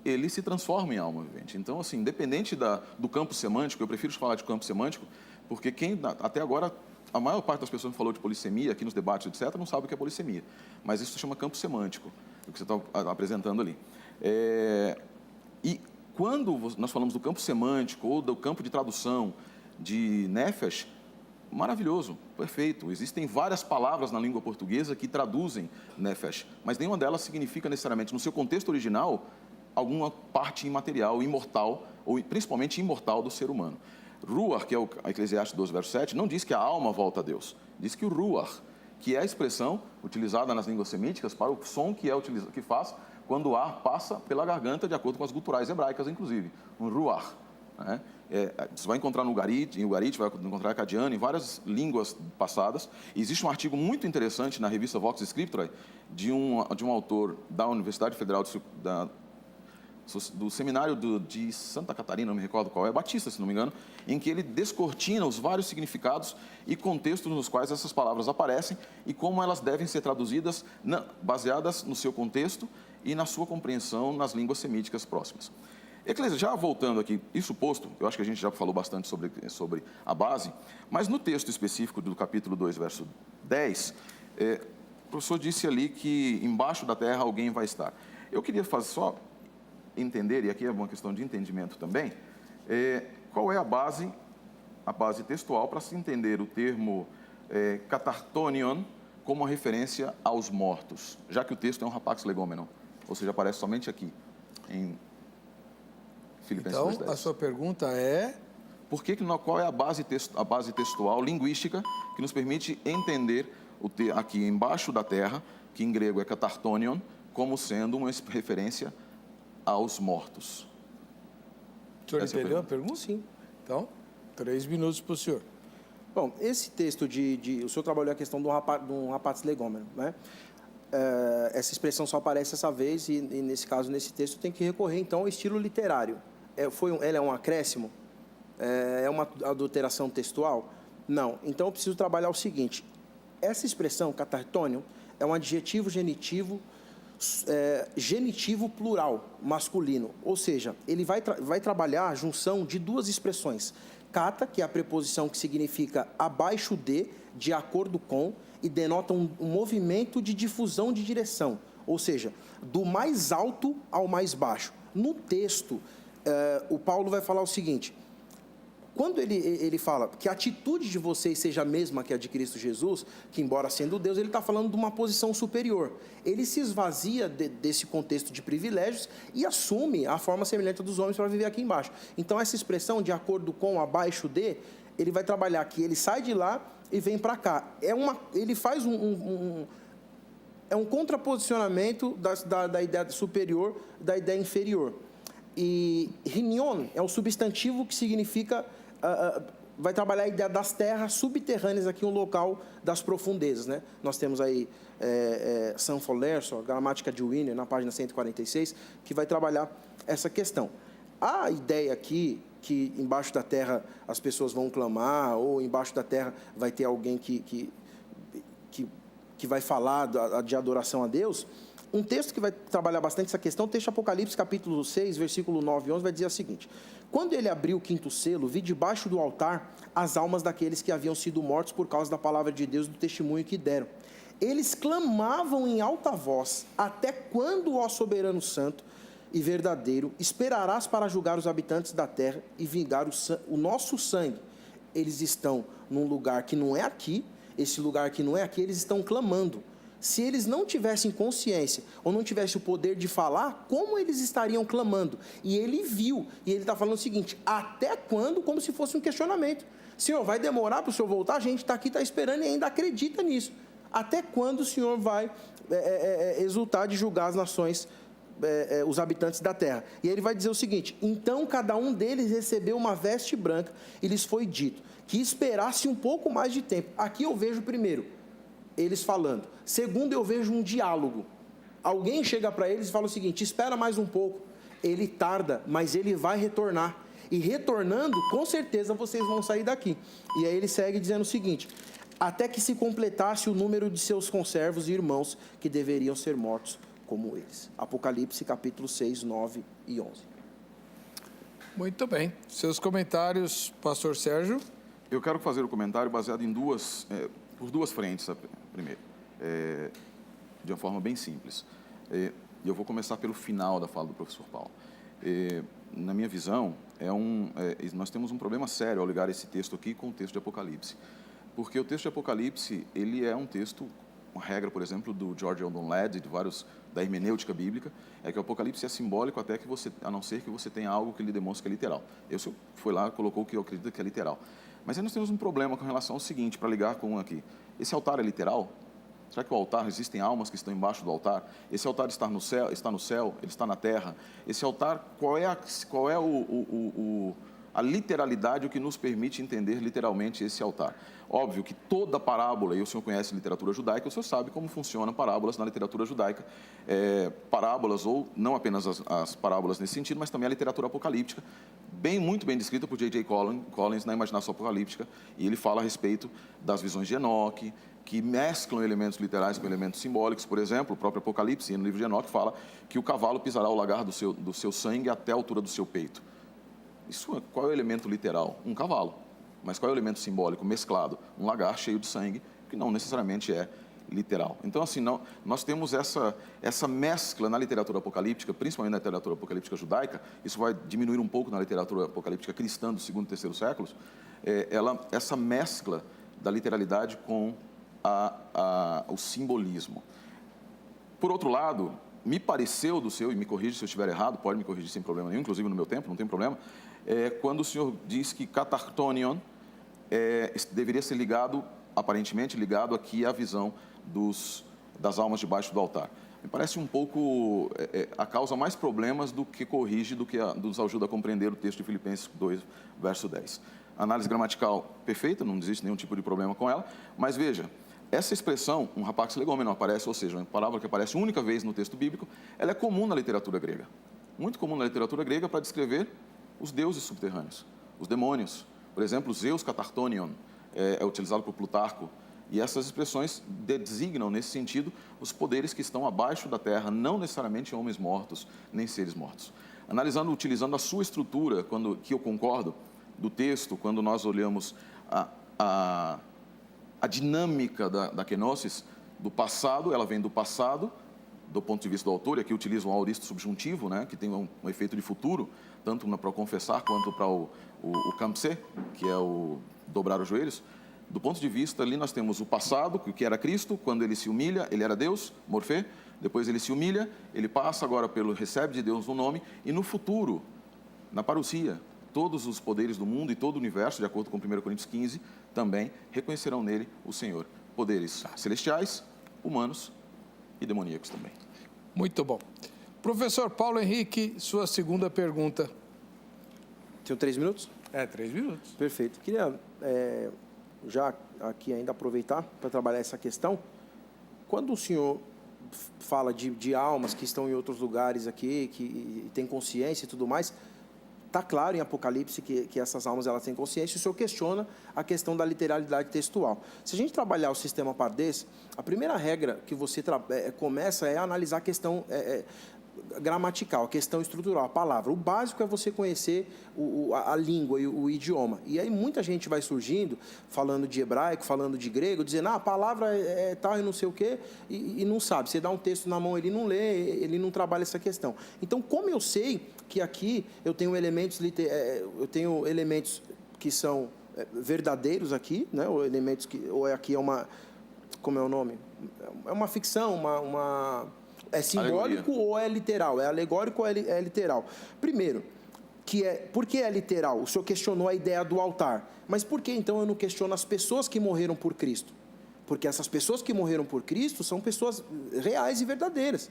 ele se transforma em alma vivente. Então, assim, independente do campo semântico, eu prefiro falar de campo semântico, porque até agora... A maior parte das pessoas que falou de polissemia, aqui nos debates, etc., não sabe o que é polissemia. Mas isso se chama campo semântico, o que você está apresentando ali. E quando nós falamos do campo semântico ou do campo de tradução de nefesh, maravilhoso, perfeito. Existem várias palavras na língua portuguesa que traduzem nefesh, mas nenhuma delas significa necessariamente, no seu contexto original, alguma parte imaterial, imortal, ou principalmente imortal do ser humano. Ruach, que é o Eclesiastes 12, verso 7, não diz que a alma volta a Deus. Diz que o Ruach, que é a expressão utilizada nas línguas semíticas para o som que faz quando o ar passa pela garganta, de acordo com as guturais hebraicas, inclusive. Um Ruach. Né? Você vai encontrar no Ugarit, vai encontrar em Acadiano, em várias línguas passadas. E existe um artigo muito interessante na revista Vox Scripturae de um autor da Universidade Federal do seminário de Santa Catarina, não me recordo qual é, Batista, se não me engano, em que ele descortina os vários significados e contextos nos quais essas palavras aparecem e como elas devem ser traduzidas baseadas no seu contexto e na sua compreensão nas línguas semíticas próximas. Eclesiastes, já voltando aqui, isso posto, eu acho que a gente já falou bastante sobre a base, mas no texto específico do capítulo 2, verso 10, o professor disse ali que embaixo da terra alguém vai estar. Eu queria só entender, e aqui é uma questão de entendimento também, qual é a base textual para se entender o termo katartonion como uma referência aos mortos, já que o texto é um rapax legomenon, ou seja, aparece somente aqui, em Filipenses 2:10. Então, a sua pergunta é... Qual é a base textual, linguística, que nos permite entender aqui embaixo da terra, que em grego é katartonion, como sendo uma referência aos mortos. O senhor entendeu a pergunta? Sim. Então, 3 minutos para o senhor. Bom, esse texto o senhor trabalhou a questão do rapax legomeno, né? Essa expressão só aparece essa vez e nesse caso, nesse texto, tem que recorrer, então, ao estilo literário. Ela é um acréscimo? É uma adulteração textual? Não. Então, eu preciso trabalhar o seguinte. Essa expressão, katartonion, é um adjetivo genitivo plural, masculino. Ou seja, ele vai trabalhar a junção de duas expressões. Kata, que é a preposição que significa abaixo de acordo com, e denota um movimento de difusão de direção. Ou seja, do mais alto ao mais baixo. No texto, o Paulo vai falar o seguinte... Quando ele fala que a atitude de vocês seja a mesma que a de Cristo Jesus, que embora sendo Deus, ele está falando de uma posição superior. Ele se esvazia desse contexto de privilégios e assume a forma semelhante dos homens para viver aqui embaixo. Então, essa expressão, de acordo com, abaixo de, ele vai trabalhar que ele sai de lá e vem para cá. Ele faz um contraposicionamento da ideia superior da ideia inferior. E rinion é um substantivo que significa... vai trabalhar a ideia das terras subterrâneas aqui, um local das profundezas, né? Nós temos aí Sanford Lerso, a gramática de Wiener, na página 146, que vai trabalhar essa questão. A ideia aqui, que embaixo da terra as pessoas vão clamar, ou embaixo da terra vai ter alguém que vai falar de adoração a Deus, um texto que vai trabalhar bastante essa questão, o texto de Apocalipse, capítulo 6, versículo 9 e 11, vai dizer o seguinte: quando ele abriu o quinto selo, vi debaixo do altar as almas daqueles que haviam sido mortos por causa da palavra de Deus e do testemunho que deram. Eles clamavam em alta voz: até quando, ó soberano santo e verdadeiro, esperarás para julgar os habitantes da terra e vingar o nosso sangue? Eles estão num lugar que não é aqui, esse lugar que não é aqui, eles estão clamando. Se eles não tivessem consciência ou não tivessem o poder de falar, como eles estariam clamando? E ele viu, e ele está falando o seguinte: até quando? Como se fosse um questionamento. Senhor, vai demorar para o Senhor voltar? A gente está aqui, está esperando e ainda acredita nisso. Até quando o Senhor vai exultar de julgar as nações, os habitantes da terra? E ele vai dizer o seguinte: então cada um deles recebeu uma veste branca e lhes foi dito que esperasse um pouco mais de tempo. Aqui eu vejo primeiro eles falando. Segundo, eu vejo um diálogo. Alguém chega para eles e fala o seguinte: espera mais um pouco. Ele tarda, mas ele vai retornar. E retornando, com certeza vocês vão sair daqui. E aí ele segue dizendo o seguinte: até que se completasse o número de seus conservos e irmãos que deveriam ser mortos como eles. Apocalipse capítulo 6, 9 e 11. Muito bem. Seus comentários, pastor Sérgio? Eu quero fazer o comentário baseado em por duas frentes, primeiro, de uma forma bem simples. E eu vou começar pelo final da fala do professor Paulo. Na minha visão, nós temos um problema sério ao ligar esse texto aqui com o texto de Apocalipse. Porque o texto de Apocalipse, ele é um texto, uma regra, por exemplo, do George Eldon Ladd, da hermenêutica bíblica, é que o Apocalipse é simbólico a não ser que você tenha algo que lhe demonstre que é literal. Eu fui lá e colocou o que eu acredito que é literal. Mas aí nós temos um problema com relação ao seguinte, para ligar com um aqui. Esse altar é literal? Será que o altar, existem almas que estão embaixo do altar? Esse altar está no céu, ele está na terra? Esse altar, qual é a literalidade, o que nos permite entender literalmente esse altar? Óbvio que toda parábola, e o senhor conhece literatura judaica, o senhor sabe como funcionam parábolas na literatura judaica. Parábolas, ou não apenas as parábolas nesse sentido, mas também a literatura apocalíptica, muito bem descrita por J.J. Collins na Imaginação Apocalíptica, e ele fala a respeito das visões de Enoque, que mesclam elementos literais com elementos simbólicos. Por exemplo, o próprio Apocalipse, no livro de Enoque, fala que o cavalo pisará o lagar do seu sangue até a altura do seu peito. Qual é o elemento literal? Um cavalo. Mas qual é o elemento simbólico mesclado? Um lagar cheio de sangue, que não necessariamente é literal. Então, assim, nós temos essa mescla na literatura apocalíptica, principalmente na literatura apocalíptica judaica. Isso vai diminuir um pouco na literatura apocalíptica cristã do segundo e terceiro séculos. Essa mescla da literalidade com o simbolismo. Por outro lado, me pareceu e me corrige se eu estiver errado, pode me corrigir sem problema nenhum, inclusive no meu tempo, não tem problema, quando o senhor diz que katartonion deveria ser aparentemente ligado aqui à visão das almas debaixo do altar. Me parece um pouco, a causa mais problemas do que corrige, do que nos ajuda a compreender o texto de Filipenses 2, verso 10. Análise gramatical perfeita, não existe nenhum tipo de problema com ela, mas veja, essa expressão, um rapax legomena, aparece, ou seja, uma palavra que aparece única vez no texto bíblico, ela é comum na literatura grega. Muito comum na literatura grega para descrever os deuses subterrâneos, os demônios. Por exemplo, Zeus katartonion é utilizado por Plutarco, e essas expressões designam, nesse sentido, os poderes que estão abaixo da terra, não necessariamente homens mortos, nem seres mortos. Utilizando a sua estrutura, que eu concordo, do texto, quando nós olhamos a dinâmica da kenosis, do passado, ela vem do passado, do ponto de vista do autor, e aqui utiliza um aoristo subjuntivo, né, que tem um efeito de futuro, tanto para o confessar quanto para o campse, que é o dobrar os joelhos. Do ponto de vista ali, nós temos o passado, que era Cristo, quando ele se humilha, ele era Deus, morfê, depois ele se humilha, ele passa agora recebe de Deus um nome, e no futuro, na parousia, todos os poderes do mundo e todo o universo, de acordo com 1 Coríntios 15, também reconhecerão nele o Senhor. Poderes celestiais, humanos e demoníacos também. Muito bom. Professor Paulo Henrique, sua segunda pergunta. Tenho 3 minutos? 3 minutos. Perfeito. Queria já aqui ainda aproveitar para trabalhar essa questão. Quando o senhor fala de almas que estão em outros lugares aqui, que tem consciência e tudo mais, está claro em Apocalipse que essas almas elas têm consciência, e o senhor questiona a questão da literalidade textual. Se a gente trabalhar o sistema Pardês, a primeira regra que você começa é analisar a questão gramatical, a questão estrutural, a palavra. O básico é você conhecer a língua e o idioma. E aí muita gente vai surgindo, falando de hebraico, falando de grego, dizendo, a palavra é tal e não sei o quê, e não sabe. Você dá um texto na mão, ele não lê, ele não trabalha essa questão. Então, como eu sei que aqui eu tenho elementos que são verdadeiros aqui, né? Ou aqui é uma... como é o nome? É uma ficção, é simbólico alegoria. ou é literal? É alegórico ou é literal? Primeiro, por que é literal? O senhor questionou a ideia do altar. Mas por que então eu não questiono as pessoas que morreram por Cristo? Porque essas pessoas que morreram por Cristo são pessoas reais e verdadeiras.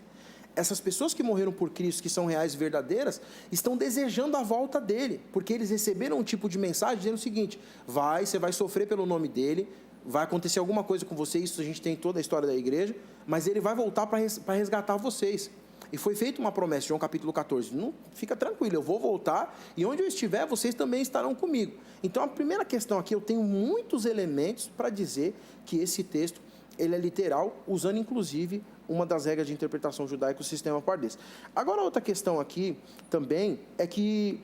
Essas pessoas que morreram por Cristo, que são reais e verdadeiras, estão desejando a volta dele, porque eles receberam um tipo de mensagem dizendo o seguinte: você vai sofrer pelo nome dele, vai acontecer alguma coisa com você, isso a gente tem em toda a história da igreja, mas ele vai voltar para resgatar vocês. E foi feita uma promessa, João capítulo 14, não, fica tranquilo, eu vou voltar, e onde eu estiver, vocês também estarão comigo. Então, a primeira questão aqui, eu tenho muitos elementos para dizer que esse texto, ele é literal, usando inclusive uma das regras de interpretação judaica, o sistema Pardes. Agora, outra questão aqui também é que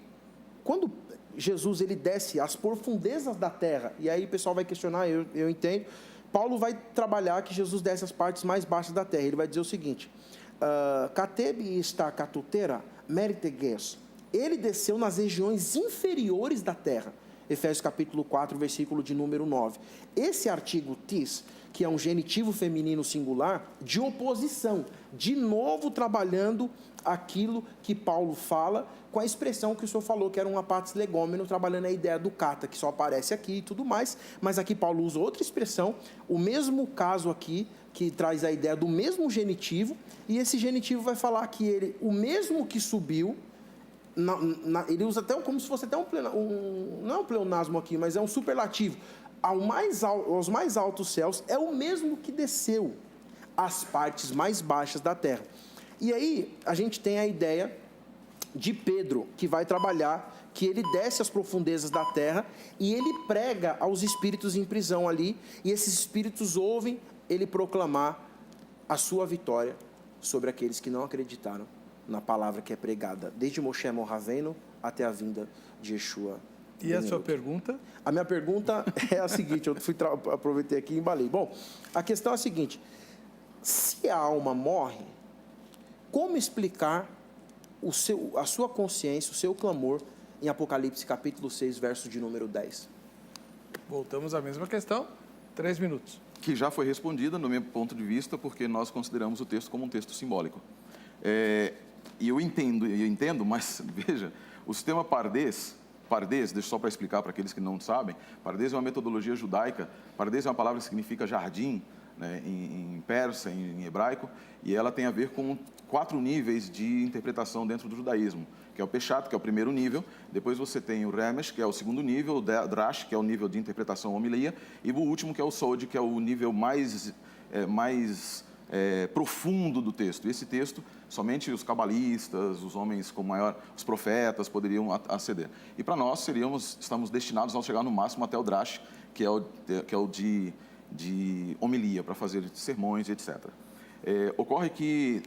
quando Jesus ele desce às profundezas da terra, e aí o pessoal vai questionar, eu entendo, Paulo vai trabalhar que Jesus desce às partes mais baixas da terra. Ele vai dizer o seguinte: Katebi está katutera meriteges. Ele desceu nas regiões inferiores da terra. Efésios capítulo 4, versículo de número 9. Esse artigo tis, que é um genitivo feminino singular, de oposição, de novo trabalhando aquilo que Paulo fala, com a expressão que o senhor falou, que era um apatis legômeno, trabalhando a ideia do kata, que só aparece aqui e tudo mais, mas aqui Paulo usa outra expressão, o mesmo caso aqui, que traz a ideia do mesmo genitivo, e esse genitivo vai falar que ele, o mesmo que subiu, ele usa até como se fosse até não é um pleonasmo aqui, mas é um superlativo, aos mais altos céus, é o mesmo que desceu às partes mais baixas da terra. E aí a gente tem a ideia de Pedro, que vai trabalhar, que ele desce às profundezas da terra e ele prega aos espíritos em prisão ali, e esses espíritos ouvem ele proclamar a sua vitória sobre aqueles que não acreditaram na palavra que é pregada, desde Moshe Morraveno até a vinda de Yeshua. E a sua pergunta? A minha pergunta é a seguinte, eu aproveitei aqui e embalei. Bom, a questão é a seguinte: se a alma morre, como explicar a sua consciência, o seu clamor em Apocalipse capítulo 6, verso de número 10? Voltamos à mesma questão, 3 minutos. Que já foi respondida, no meu ponto de vista, porque nós consideramos o texto como um texto simbólico. E eu entendo, mas veja, o sistema Pardes, deixa só para explicar para aqueles que não sabem, Pardes é uma metodologia judaica, Pardes é uma palavra que significa jardim, né, em persa, em hebraico, e ela tem a ver com 4 níveis de interpretação dentro do judaísmo, que é o Peshat, que é o primeiro nível, depois você tem o Remesh, que é o segundo nível, o Drash, que é o nível de interpretação homilia, e o último, que é o Sod, que é o nível mais profundo do texto. Esse texto, somente os cabalistas, os homens com maior, os profetas poderiam aceder. E para nós, estamos destinados a chegar no máximo até o Drash, que é o de homilia, para fazer sermões, etc. Ocorre que,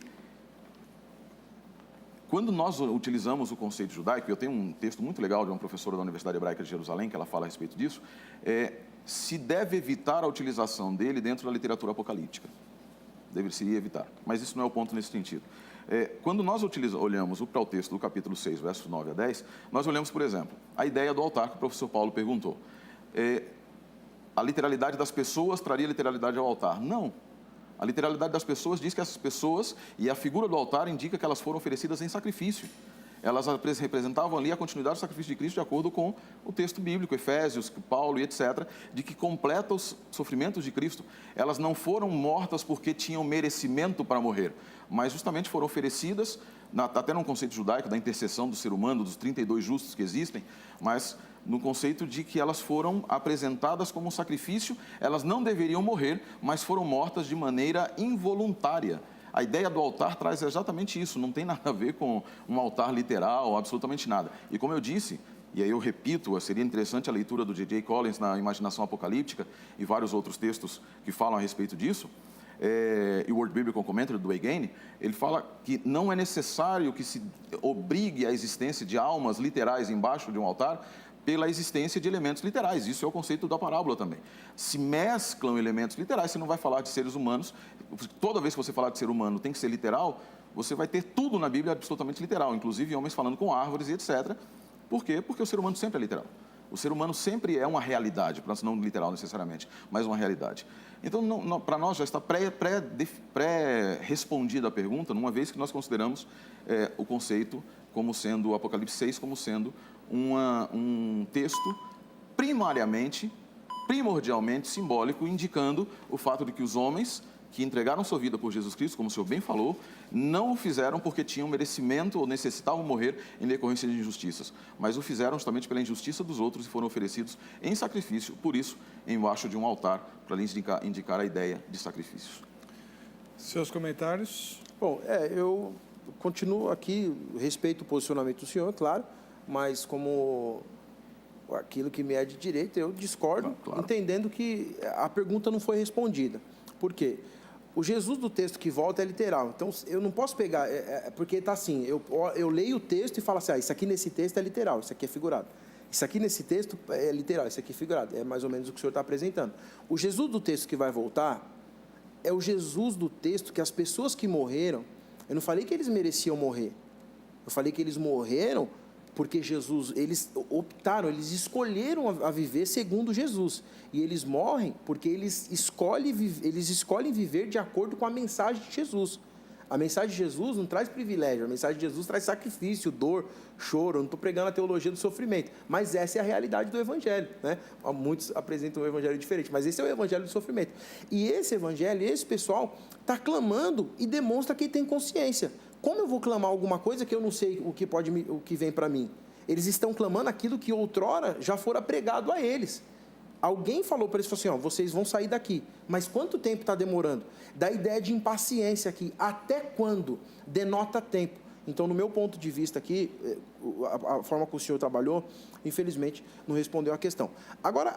quando nós utilizamos o conceito judaico, eu tenho um texto muito legal de uma professora da Universidade Hebraica de Jerusalém, que ela fala a respeito disso, se deve evitar a utilização dele dentro da literatura apocalíptica. Deveria evitar, mas isso não é o ponto nesse sentido. Quando nós olhamos para o texto do capítulo 6, versos 9 a 10, nós olhamos, por exemplo, a ideia do altar que o professor Paulo perguntou. A literalidade das pessoas traria literalidade ao altar? Não. A literalidade das pessoas diz que essas pessoas, e a figura do altar indica que elas foram oferecidas em sacrifício. Elas representavam ali a continuidade do sacrifício de Cristo de acordo com o texto bíblico, Efésios, Paulo e etc., de que completa os sofrimentos de Cristo. Elas não foram mortas porque tinham merecimento para morrer, mas justamente foram oferecidas, até num conceito judaico da intercessão do ser humano, dos 32 justos que existem, mas no conceito de que elas foram apresentadas como um sacrifício, elas não deveriam morrer, mas foram mortas de maneira involuntária. A ideia do altar traz exatamente isso, não tem nada a ver com um altar literal, absolutamente nada. E como eu disse, e aí eu repito, seria interessante a leitura do J.J. Collins na Imaginação Apocalíptica e vários outros textos que falam a respeito disso, e o World Biblical Commentary do Again, ele fala que não é necessário que se obrigue a existência de almas literais embaixo de um altar, pela existência de elementos literais. Isso é o conceito da parábola também. Se mesclam elementos literais, você não vai falar de seres humanos. Toda vez que você falar de ser humano tem que ser literal, você vai ter tudo na Bíblia absolutamente literal, inclusive homens falando com árvores e etc. Por quê? Porque o ser humano sempre é literal. O ser humano sempre é uma realidade, não literal necessariamente, mas uma realidade. Então, para nós já está pré-respondida a pergunta, uma vez que nós consideramos o conceito como sendo, o Apocalipse 6, como sendo um texto primordialmente simbólico, indicando o fato de que os homens que entregaram sua vida por Jesus Cristo, como o senhor bem falou, não o fizeram porque tinham merecimento ou necessitavam morrer em decorrência de injustiças, mas o fizeram justamente pela injustiça dos outros e foram oferecidos em sacrifício, por isso, embaixo de um altar, para lhes indicar a ideia de sacrifícios. Seus comentários? Bom, eu continuo aqui, respeito o posicionamento do senhor, claro, mas como aquilo que me é de direito, eu discordo, claro. Entendendo que a pergunta não foi respondida. Por quê? O Jesus do texto que volta é literal. Então, eu não posso pegar... porque está assim, eu leio o texto e falo assim, isso aqui nesse texto é literal, isso aqui é figurado. Isso aqui nesse texto é literal, isso aqui é figurado. É mais ou menos o que o senhor está apresentando. O Jesus do texto que vai voltar é o Jesus do texto que as pessoas que morreram... Eu não falei que eles mereciam morrer. Eu falei que eles morreram porque eles optaram, eles escolheram a viver segundo Jesus. E eles morrem porque eles escolhem viver de acordo com a mensagem de Jesus. A mensagem de Jesus não traz privilégio, a mensagem de Jesus traz sacrifício, dor, choro. Eu não estou pregando a teologia do sofrimento, mas essa é a realidade do Evangelho, né? Muitos apresentam um Evangelho diferente, mas esse é o Evangelho do sofrimento. E esse Evangelho, esse pessoal, está clamando e demonstra que tem consciência. Como eu vou clamar alguma coisa que eu não sei o que vem para mim? Eles estão clamando aquilo que outrora já fora pregado a eles. Alguém falou para eles, assim, vocês vão sair daqui. Mas quanto tempo está demorando? Da ideia de impaciência aqui. Até quando? Denota tempo. Então, no meu ponto de vista aqui, a forma como o senhor trabalhou, infelizmente, não respondeu a questão. Agora,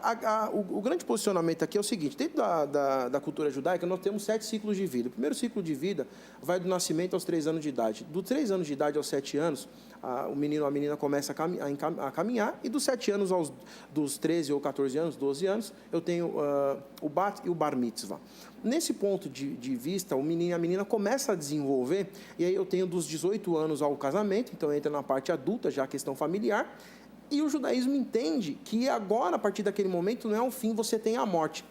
o grande posicionamento aqui é o seguinte, dentro da cultura judaica, nós temos 7 ciclos de vida. O primeiro ciclo de vida vai do nascimento aos 3 anos de idade. Dos 3 anos de idade aos 7 anos, o menino ou a menina começa a caminhar, e dos 7 anos dos 13 ou 14 anos, 12 anos, eu tenho o bat e o bar mitzvah. Nesse ponto de vista, o menino e a menina começam a desenvolver, e aí eu tenho dos 18 anos ao casamento, então entra na parte adulta, já a questão familiar, e o judaísmo entende que agora, a partir daquele momento, não é o fim, você tem a morte.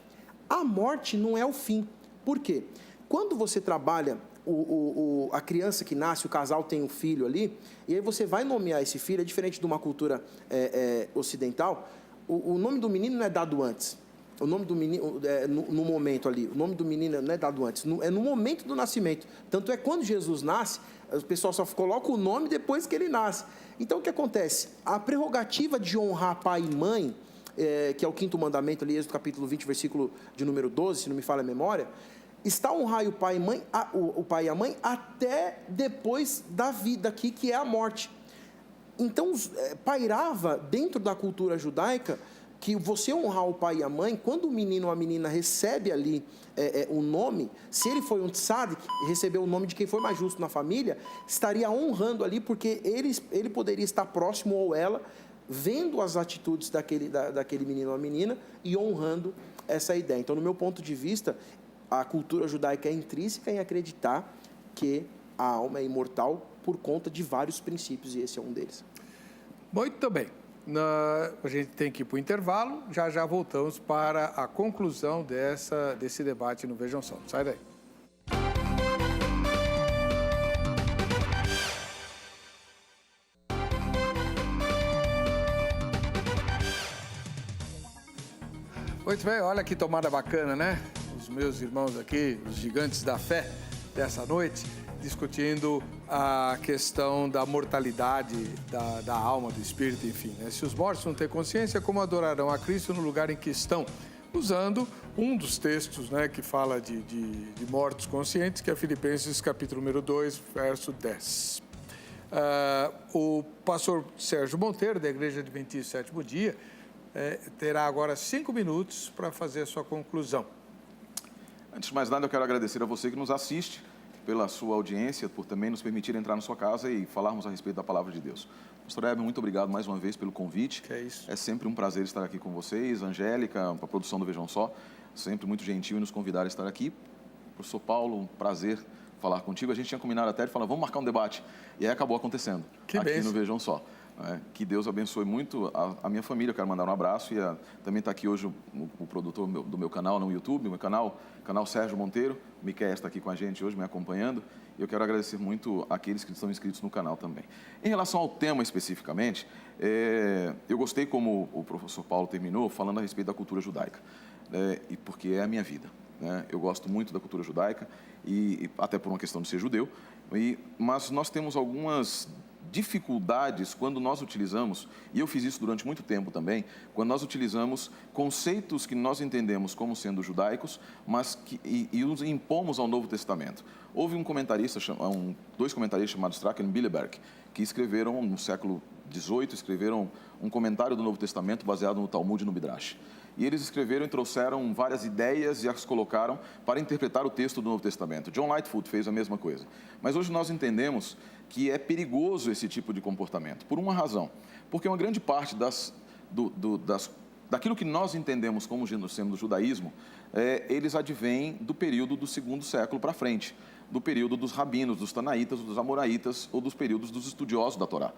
A morte não é o fim. Por quê? Quando você trabalha a criança que nasce, o casal tem um filho ali, e aí você vai nomear esse filho, é diferente de uma cultura ocidental, o nome do menino não é dado antes. O nome do menino, no momento ali, o nome do menino não é dado antes, é no momento do nascimento. Tanto é quando Jesus nasce, o pessoal só coloca o nome depois que ele nasce. Então, o que acontece? A prerrogativa de honrar pai e mãe, que é o 5º mandamento ali, Êxodo capítulo 20, versículo de número 12, se não me falha a memória, está honrar o pai e a mãe até depois da vida aqui, que é a morte. Então, pairava dentro da cultura judaica que você honrar o pai e a mãe, quando o menino ou a menina recebe ali um nome, se ele foi um tzadik e recebeu o nome de quem foi mais justo na família, estaria honrando ali, porque ele poderia estar próximo ou ela, vendo as atitudes daquele menino ou a menina e honrando essa ideia. Então, no meu ponto de vista, a cultura judaica é intrínseca em acreditar que a alma é imortal por conta de vários princípios, e esse é um deles. Muito bem. A gente tem que ir para o intervalo, já voltamos para a conclusão desse debate no Vejam Só. Sai daí. Muito bem, olha que tomada bacana, né? Os meus irmãos aqui, os gigantes da fé dessa noite, discutindo a questão da mortalidade da alma, do espírito, enfim. Né? Se os mortos não têm consciência, como adorarão a Cristo no lugar em que estão? Usando um dos textos, né, que fala de mortos conscientes, que é Filipenses capítulo número 2, verso 10. O pastor Sérgio Monteiro, da Igreja Adventista Sétimo Dia, terá agora 5 minutos para fazer a sua conclusão. Antes de mais nada, eu quero agradecer a você que nos assiste, pela sua audiência, por também nos permitir entrar na sua casa e falarmos a respeito da Palavra de Deus. Pastor Heber, muito obrigado mais uma vez pelo convite. Que é isso. É sempre um prazer estar aqui com vocês, Angélica, a produção do Vejam Só, sempre muito gentil em nos convidar a estar aqui. Professor Paulo, um prazer falar contigo. A gente tinha combinado até de falar, vamos marcar um debate, e aí acabou acontecendo aqui no Vejam Só. Que Deus abençoe muito a minha família. Eu quero mandar um abraço. E também está aqui hoje o produtor do meu canal no YouTube, meu canal Sérgio Monteiro. O Miquel está aqui com a gente hoje, me acompanhando. E eu quero agradecer muito àqueles que estão inscritos no canal também. Em relação ao tema especificamente, eu gostei como o professor Paulo terminou falando a respeito da cultura judaica, e porque é a minha vida. Eu gosto muito da cultura judaica, e até por uma questão de ser judeu, mas nós temos algumas dificuldades quando nós utilizamos, e eu fiz isso durante muito tempo também, quando nós utilizamos conceitos que nós entendemos como sendo judaicos, mas e os impomos ao Novo Testamento. Houve dois comentaristas chamados Strachan e Bilderberg, que escreveram no século XVIII, escreveram um comentário do Novo Testamento baseado no Talmud e no Midrash. E eles escreveram e trouxeram várias ideias e as colocaram para interpretar o texto do Novo Testamento. John Lightfoot fez a mesma coisa. Mas hoje nós entendemos que é perigoso esse tipo de comportamento, por uma razão. Porque uma grande parte daquilo que nós entendemos como sendo judaísmo, eles advêm do período do 2º século para frente, do período dos rabinos, dos tanaítas, dos amoraitas ou dos períodos dos estudiosos da Torá.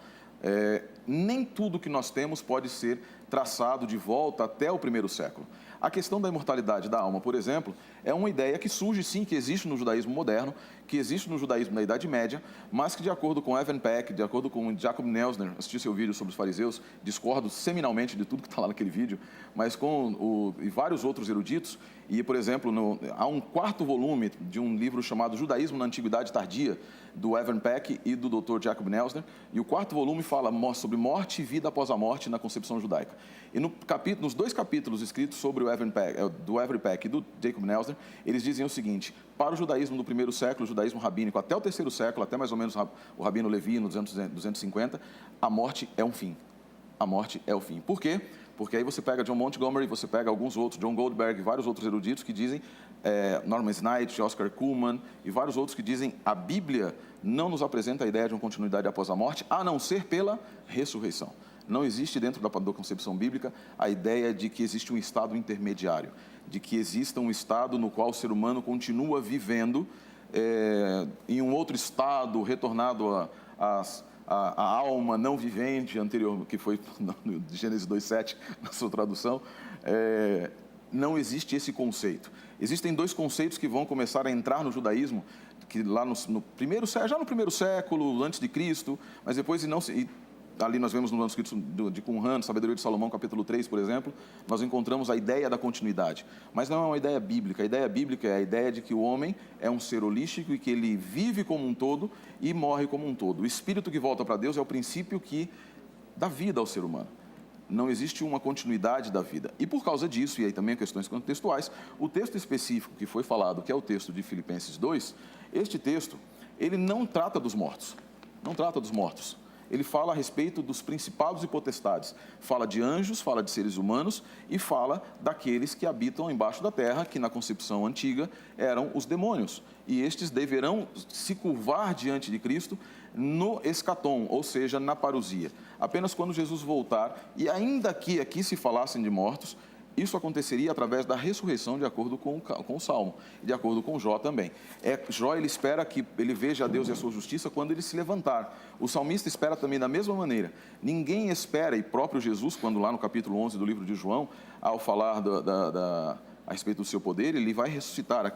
Nem tudo que nós temos pode ser traçado de volta até o 1º século. A questão da imortalidade da alma, por exemplo, é uma ideia que surge sim, que existe no judaísmo moderno, que existe no judaísmo da Idade Média, mas que de acordo com Evan Peck, de acordo com Jacob Neusner, assisti seu vídeo sobre os fariseus, discordo seminalmente de tudo que está lá naquele vídeo, mas e vários outros eruditos, e por exemplo, há um 4º volume de um livro chamado Judaísmo na Antiguidade Tardia, do Evan Peck e do Dr. Jacob Neusner, e o 4º volume fala sobre morte e vida após a morte na concepção judaica. E nos 2 capítulos escritos sobre do Evan Peck e do Jacob Neusner, eles dizem o seguinte: para o judaísmo do 1º século, o judaísmo rabínico, até o 3º século, até mais ou menos o rabino Levi, no 250, a morte é um fim. A morte é o fim. Por quê? Porque aí você pega John Montgomery, você pega alguns outros, John Goldberg, vários outros eruditos que dizem, Norman Snight, Oscar Kuhlman e vários outros que dizem a Bíblia não nos apresenta a ideia de uma continuidade após a morte, a não ser pela ressurreição. Não existe dentro da concepção bíblica a ideia de que existe um estado intermediário, de que exista um estado no qual o ser humano continua vivendo em um outro estado, retornado a alma não vivente anterior, que foi de Gênesis 2:7, na sua tradução. Não existe esse conceito. Existem 2 conceitos que vão começar a entrar no judaísmo, que lá já no 1º século, antes de Cristo, mas depois ali nós vemos no manuscrito de Qumran, Sabedoria de Salomão, capítulo 3, por exemplo, nós encontramos a ideia da continuidade. Mas não é uma ideia bíblica. A ideia bíblica é a ideia de que o homem é um ser holístico e que ele vive como um todo e morre como um todo. O espírito que volta para Deus é o princípio que dá vida ao ser humano. Não existe uma continuidade da vida. E por causa disso, e aí também questões contextuais, o texto específico que foi falado, que é o texto de Filipenses 2, este texto, ele não trata dos mortos. Não trata dos mortos. Ele fala a respeito dos principados e potestades. Fala de anjos, fala de seres humanos e fala daqueles que habitam embaixo da terra, que na concepção antiga eram os demônios. E estes deverão se curvar diante de Cristo no escatom, ou seja, na parousia. Apenas quando Jesus voltar, e ainda que aqui se falassem de mortos, isso aconteceria através da ressurreição, de acordo com o Salmo, e de acordo com Jó também. Jó, ele espera que ele veja a Deus e a sua justiça quando ele se levantar. O salmista espera também da mesma maneira. Ninguém espera, e próprio Jesus, quando lá no capítulo 11 do livro de João, ao falar a respeito do seu poder, ele vai ressuscitar,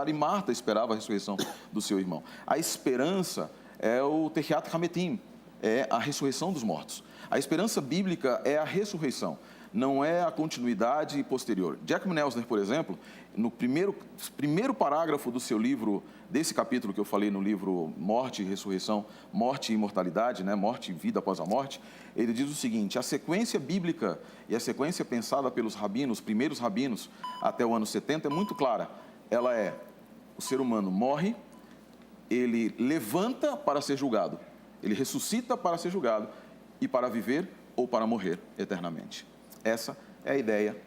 e Marta esperava a ressurreição do seu irmão. A esperança é o Tehiat Hametim, é a ressurreição dos mortos. A esperança bíblica é a ressurreição, não é a continuidade posterior. Jacob Neusner, por exemplo, no primeiro parágrafo do seu livro, desse capítulo que eu falei no livro Morte e Ressurreição, Morte e Imortalidade, Morte e Vida após a Morte, ele diz o seguinte: a sequência bíblica e a sequência pensada pelos rabinos, primeiros rabinos, até o ano 70, é muito clara. Ela é: o ser humano morre, ele levanta para ser julgado, ele ressuscita para ser julgado e para viver ou para morrer eternamente. Essa é a ideia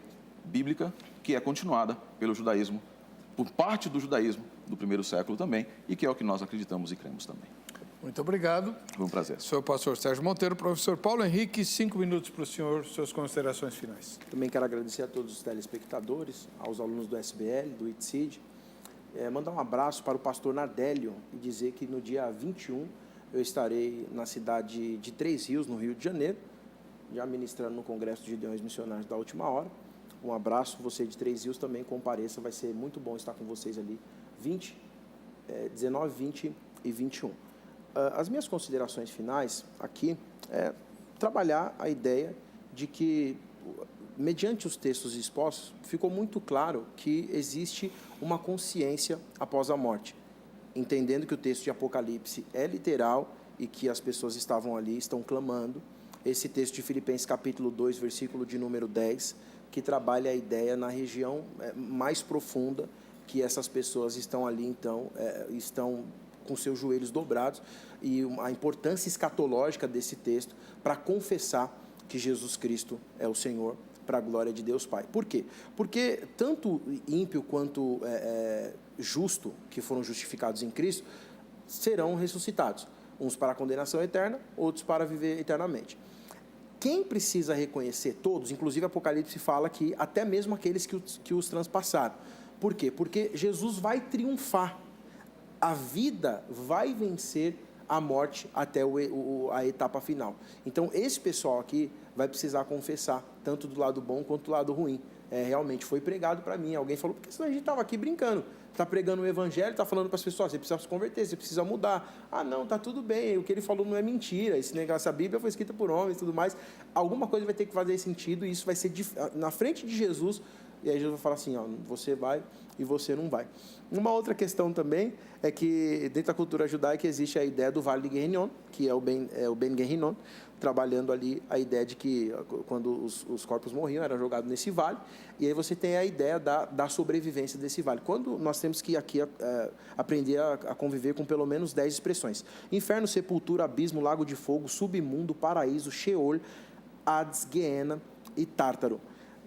bíblica que é continuada pelo judaísmo, por parte do judaísmo do 1º século também, e que é o que nós acreditamos e cremos também. Muito obrigado. Foi um prazer. Sou o pastor Sérgio Monteiro. Professor Paulo Henrique, 5 minutos para o senhor, suas considerações finais. Também quero agradecer a todos os telespectadores, aos alunos do SBL, do ITCID. Mandar um abraço para o pastor Nardélio e dizer que no dia 21 eu estarei na cidade de Três Rios, no Rio de Janeiro, já ministrando no Congresso de Gideões Missionários da Última Hora. Um abraço, você de Três Rios também compareça, vai ser muito bom estar com vocês ali, 19, 20 e 21. As minhas considerações finais aqui é trabalhar a ideia de que, mediante os textos expostos, ficou muito claro que existe uma consciência após a morte, entendendo que o texto de Apocalipse é literal e que as pessoas estavam ali, estão clamando. Esse texto de Filipenses capítulo 2, versículo de número 10, que trabalha a ideia na região mais profunda, que essas pessoas estão ali, então, estão com seus joelhos dobrados, e a importância escatológica desse texto para confessar que Jesus Cristo é o Senhor, para a glória de Deus Pai. Por quê? Porque tanto ímpio quanto justo, que foram justificados em Cristo, serão ressuscitados. Uns para a condenação eterna, outros para viver eternamente. Quem precisa reconhecer todos, inclusive Apocalipse fala que até mesmo aqueles que os transpassaram. Por quê? Porque Jesus vai triunfar. A vida vai vencer a morte até a etapa final. Então, esse pessoal aqui vai precisar confessar, tanto do lado bom quanto do lado ruim. Realmente foi pregado para mim. Alguém falou, porque senão a gente estava aqui brincando. Está pregando o evangelho, está falando para as pessoas, você precisa se converter, você precisa mudar. Ah, não, está tudo bem, o que ele falou não é mentira, esse negócio, a Bíblia foi escrita por homens e tudo mais. Alguma coisa vai ter que fazer sentido e isso vai ser na frente de Jesus. E aí Jesus vai falar assim, ó, você vai e você não vai. Uma outra questão também é que dentro da cultura judaica existe a ideia do Vale de Guerrinon, que é o Ben Guerrinon, trabalhando ali a ideia de que quando os corpos morriam, eram jogados nesse vale, e aí você tem a ideia da sobrevivência desse vale. Quando nós temos que aqui aprender a conviver com pelo menos 10 expressões. Inferno, sepultura, abismo, lago de fogo, submundo, paraíso, Sheol, Hades, Guiena e Tártaro.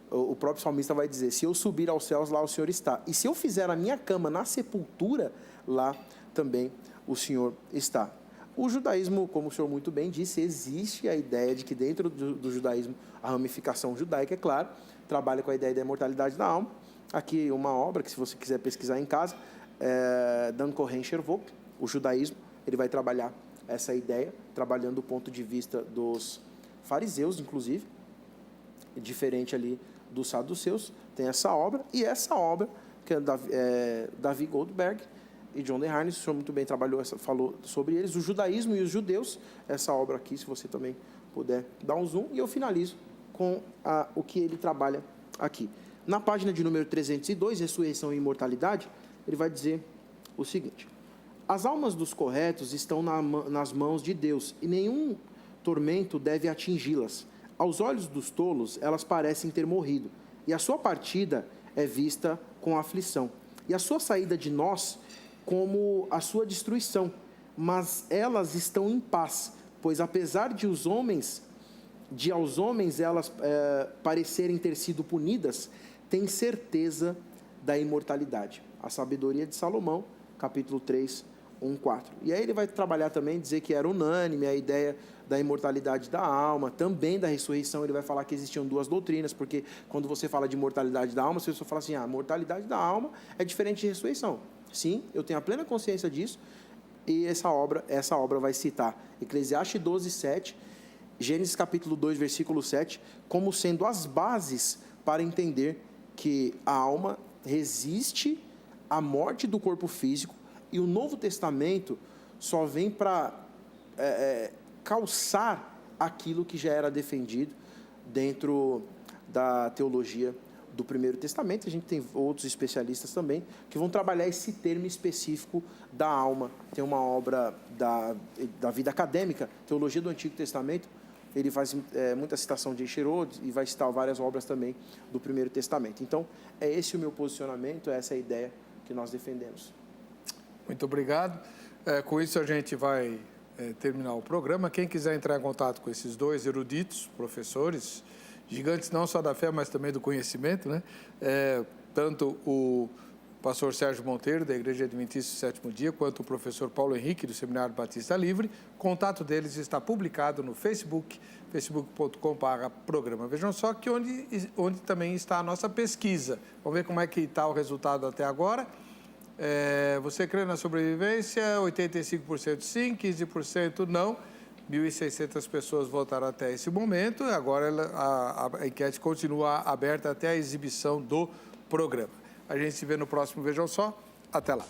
O próprio salmista vai dizer, se eu subir aos céus, lá o Senhor está. E se eu fizer a minha cama na sepultura, lá também o Senhor está. O judaísmo, como o senhor muito bem disse, existe a ideia de que dentro do judaísmo, a ramificação judaica, é claro, trabalha com a ideia da imortalidade da alma. Aqui uma obra que, se você quiser pesquisar em casa, Dan Kohen-Shervok, o judaísmo, ele vai trabalhar essa ideia, trabalhando do ponto de vista dos fariseus, inclusive, diferente ali dos saduceus, tem essa obra, e essa obra, que é Davi Goldberg e John DeHarney, o senhor muito bem falou sobre eles, o judaísmo e os judeus, essa obra aqui, se você também puder dar um zoom, e eu finalizo com o que ele trabalha aqui. Na página de número 302, Ressurreição e Imortalidade, ele vai dizer o seguinte, as almas dos corretos estão nas mãos de Deus, e nenhum tormento deve atingi-las. Aos olhos dos tolos, elas parecem ter morrido, e a sua partida é vista com aflição, e a sua saída de nós como a sua destruição. Mas elas estão em paz, pois apesar de aos homens elas parecerem ter sido punidas, têm certeza da imortalidade. A sabedoria de Salomão, capítulo 3, 1, 4. E aí ele vai trabalhar também, dizer que era unânime a ideia da imortalidade da alma, também da ressurreição. Ele vai falar que existiam duas doutrinas, porque quando você fala de imortalidade da alma, as pessoas falam assim, a mortalidade da alma é diferente de ressurreição. Sim, eu tenho a plena consciência disso, e essa obra vai citar Eclesiastes 12, 7, Gênesis capítulo 2, versículo 7, como sendo as bases para entender que a alma resiste à morte do corpo físico, e o Novo Testamento só vem para calçar aquilo que já era defendido dentro da teologia do Primeiro Testamento. A gente tem outros especialistas também que vão trabalhar esse termo específico da alma. Tem uma obra da vida acadêmica, Teologia do Antigo Testamento, ele faz muita citação de Eicherod e vai citar várias obras também do Primeiro Testamento. Então, é esse o meu posicionamento, é essa a ideia que nós defendemos. Muito obrigado. Com isso a gente vai terminar o programa. Quem quiser entrar em contato com esses dois eruditos, professores, gigantes não só da fé, mas também do conhecimento, né? Tanto o pastor Sérgio Monteiro, da Igreja Adventista do Sétimo Dia, quanto o professor Paulo Henrique, do Seminário Batista Livre. O contato deles está publicado no Facebook, facebook.com/programa. Vejam só que onde também está a nossa pesquisa. Vamos ver como é que está o resultado até agora. Você crê na sobrevivência? 85% sim, 15% não. 1.600 pessoas votaram até esse momento. Agora a enquete continua aberta até a exibição do programa. A gente se vê no próximo Vejam Só. Até lá.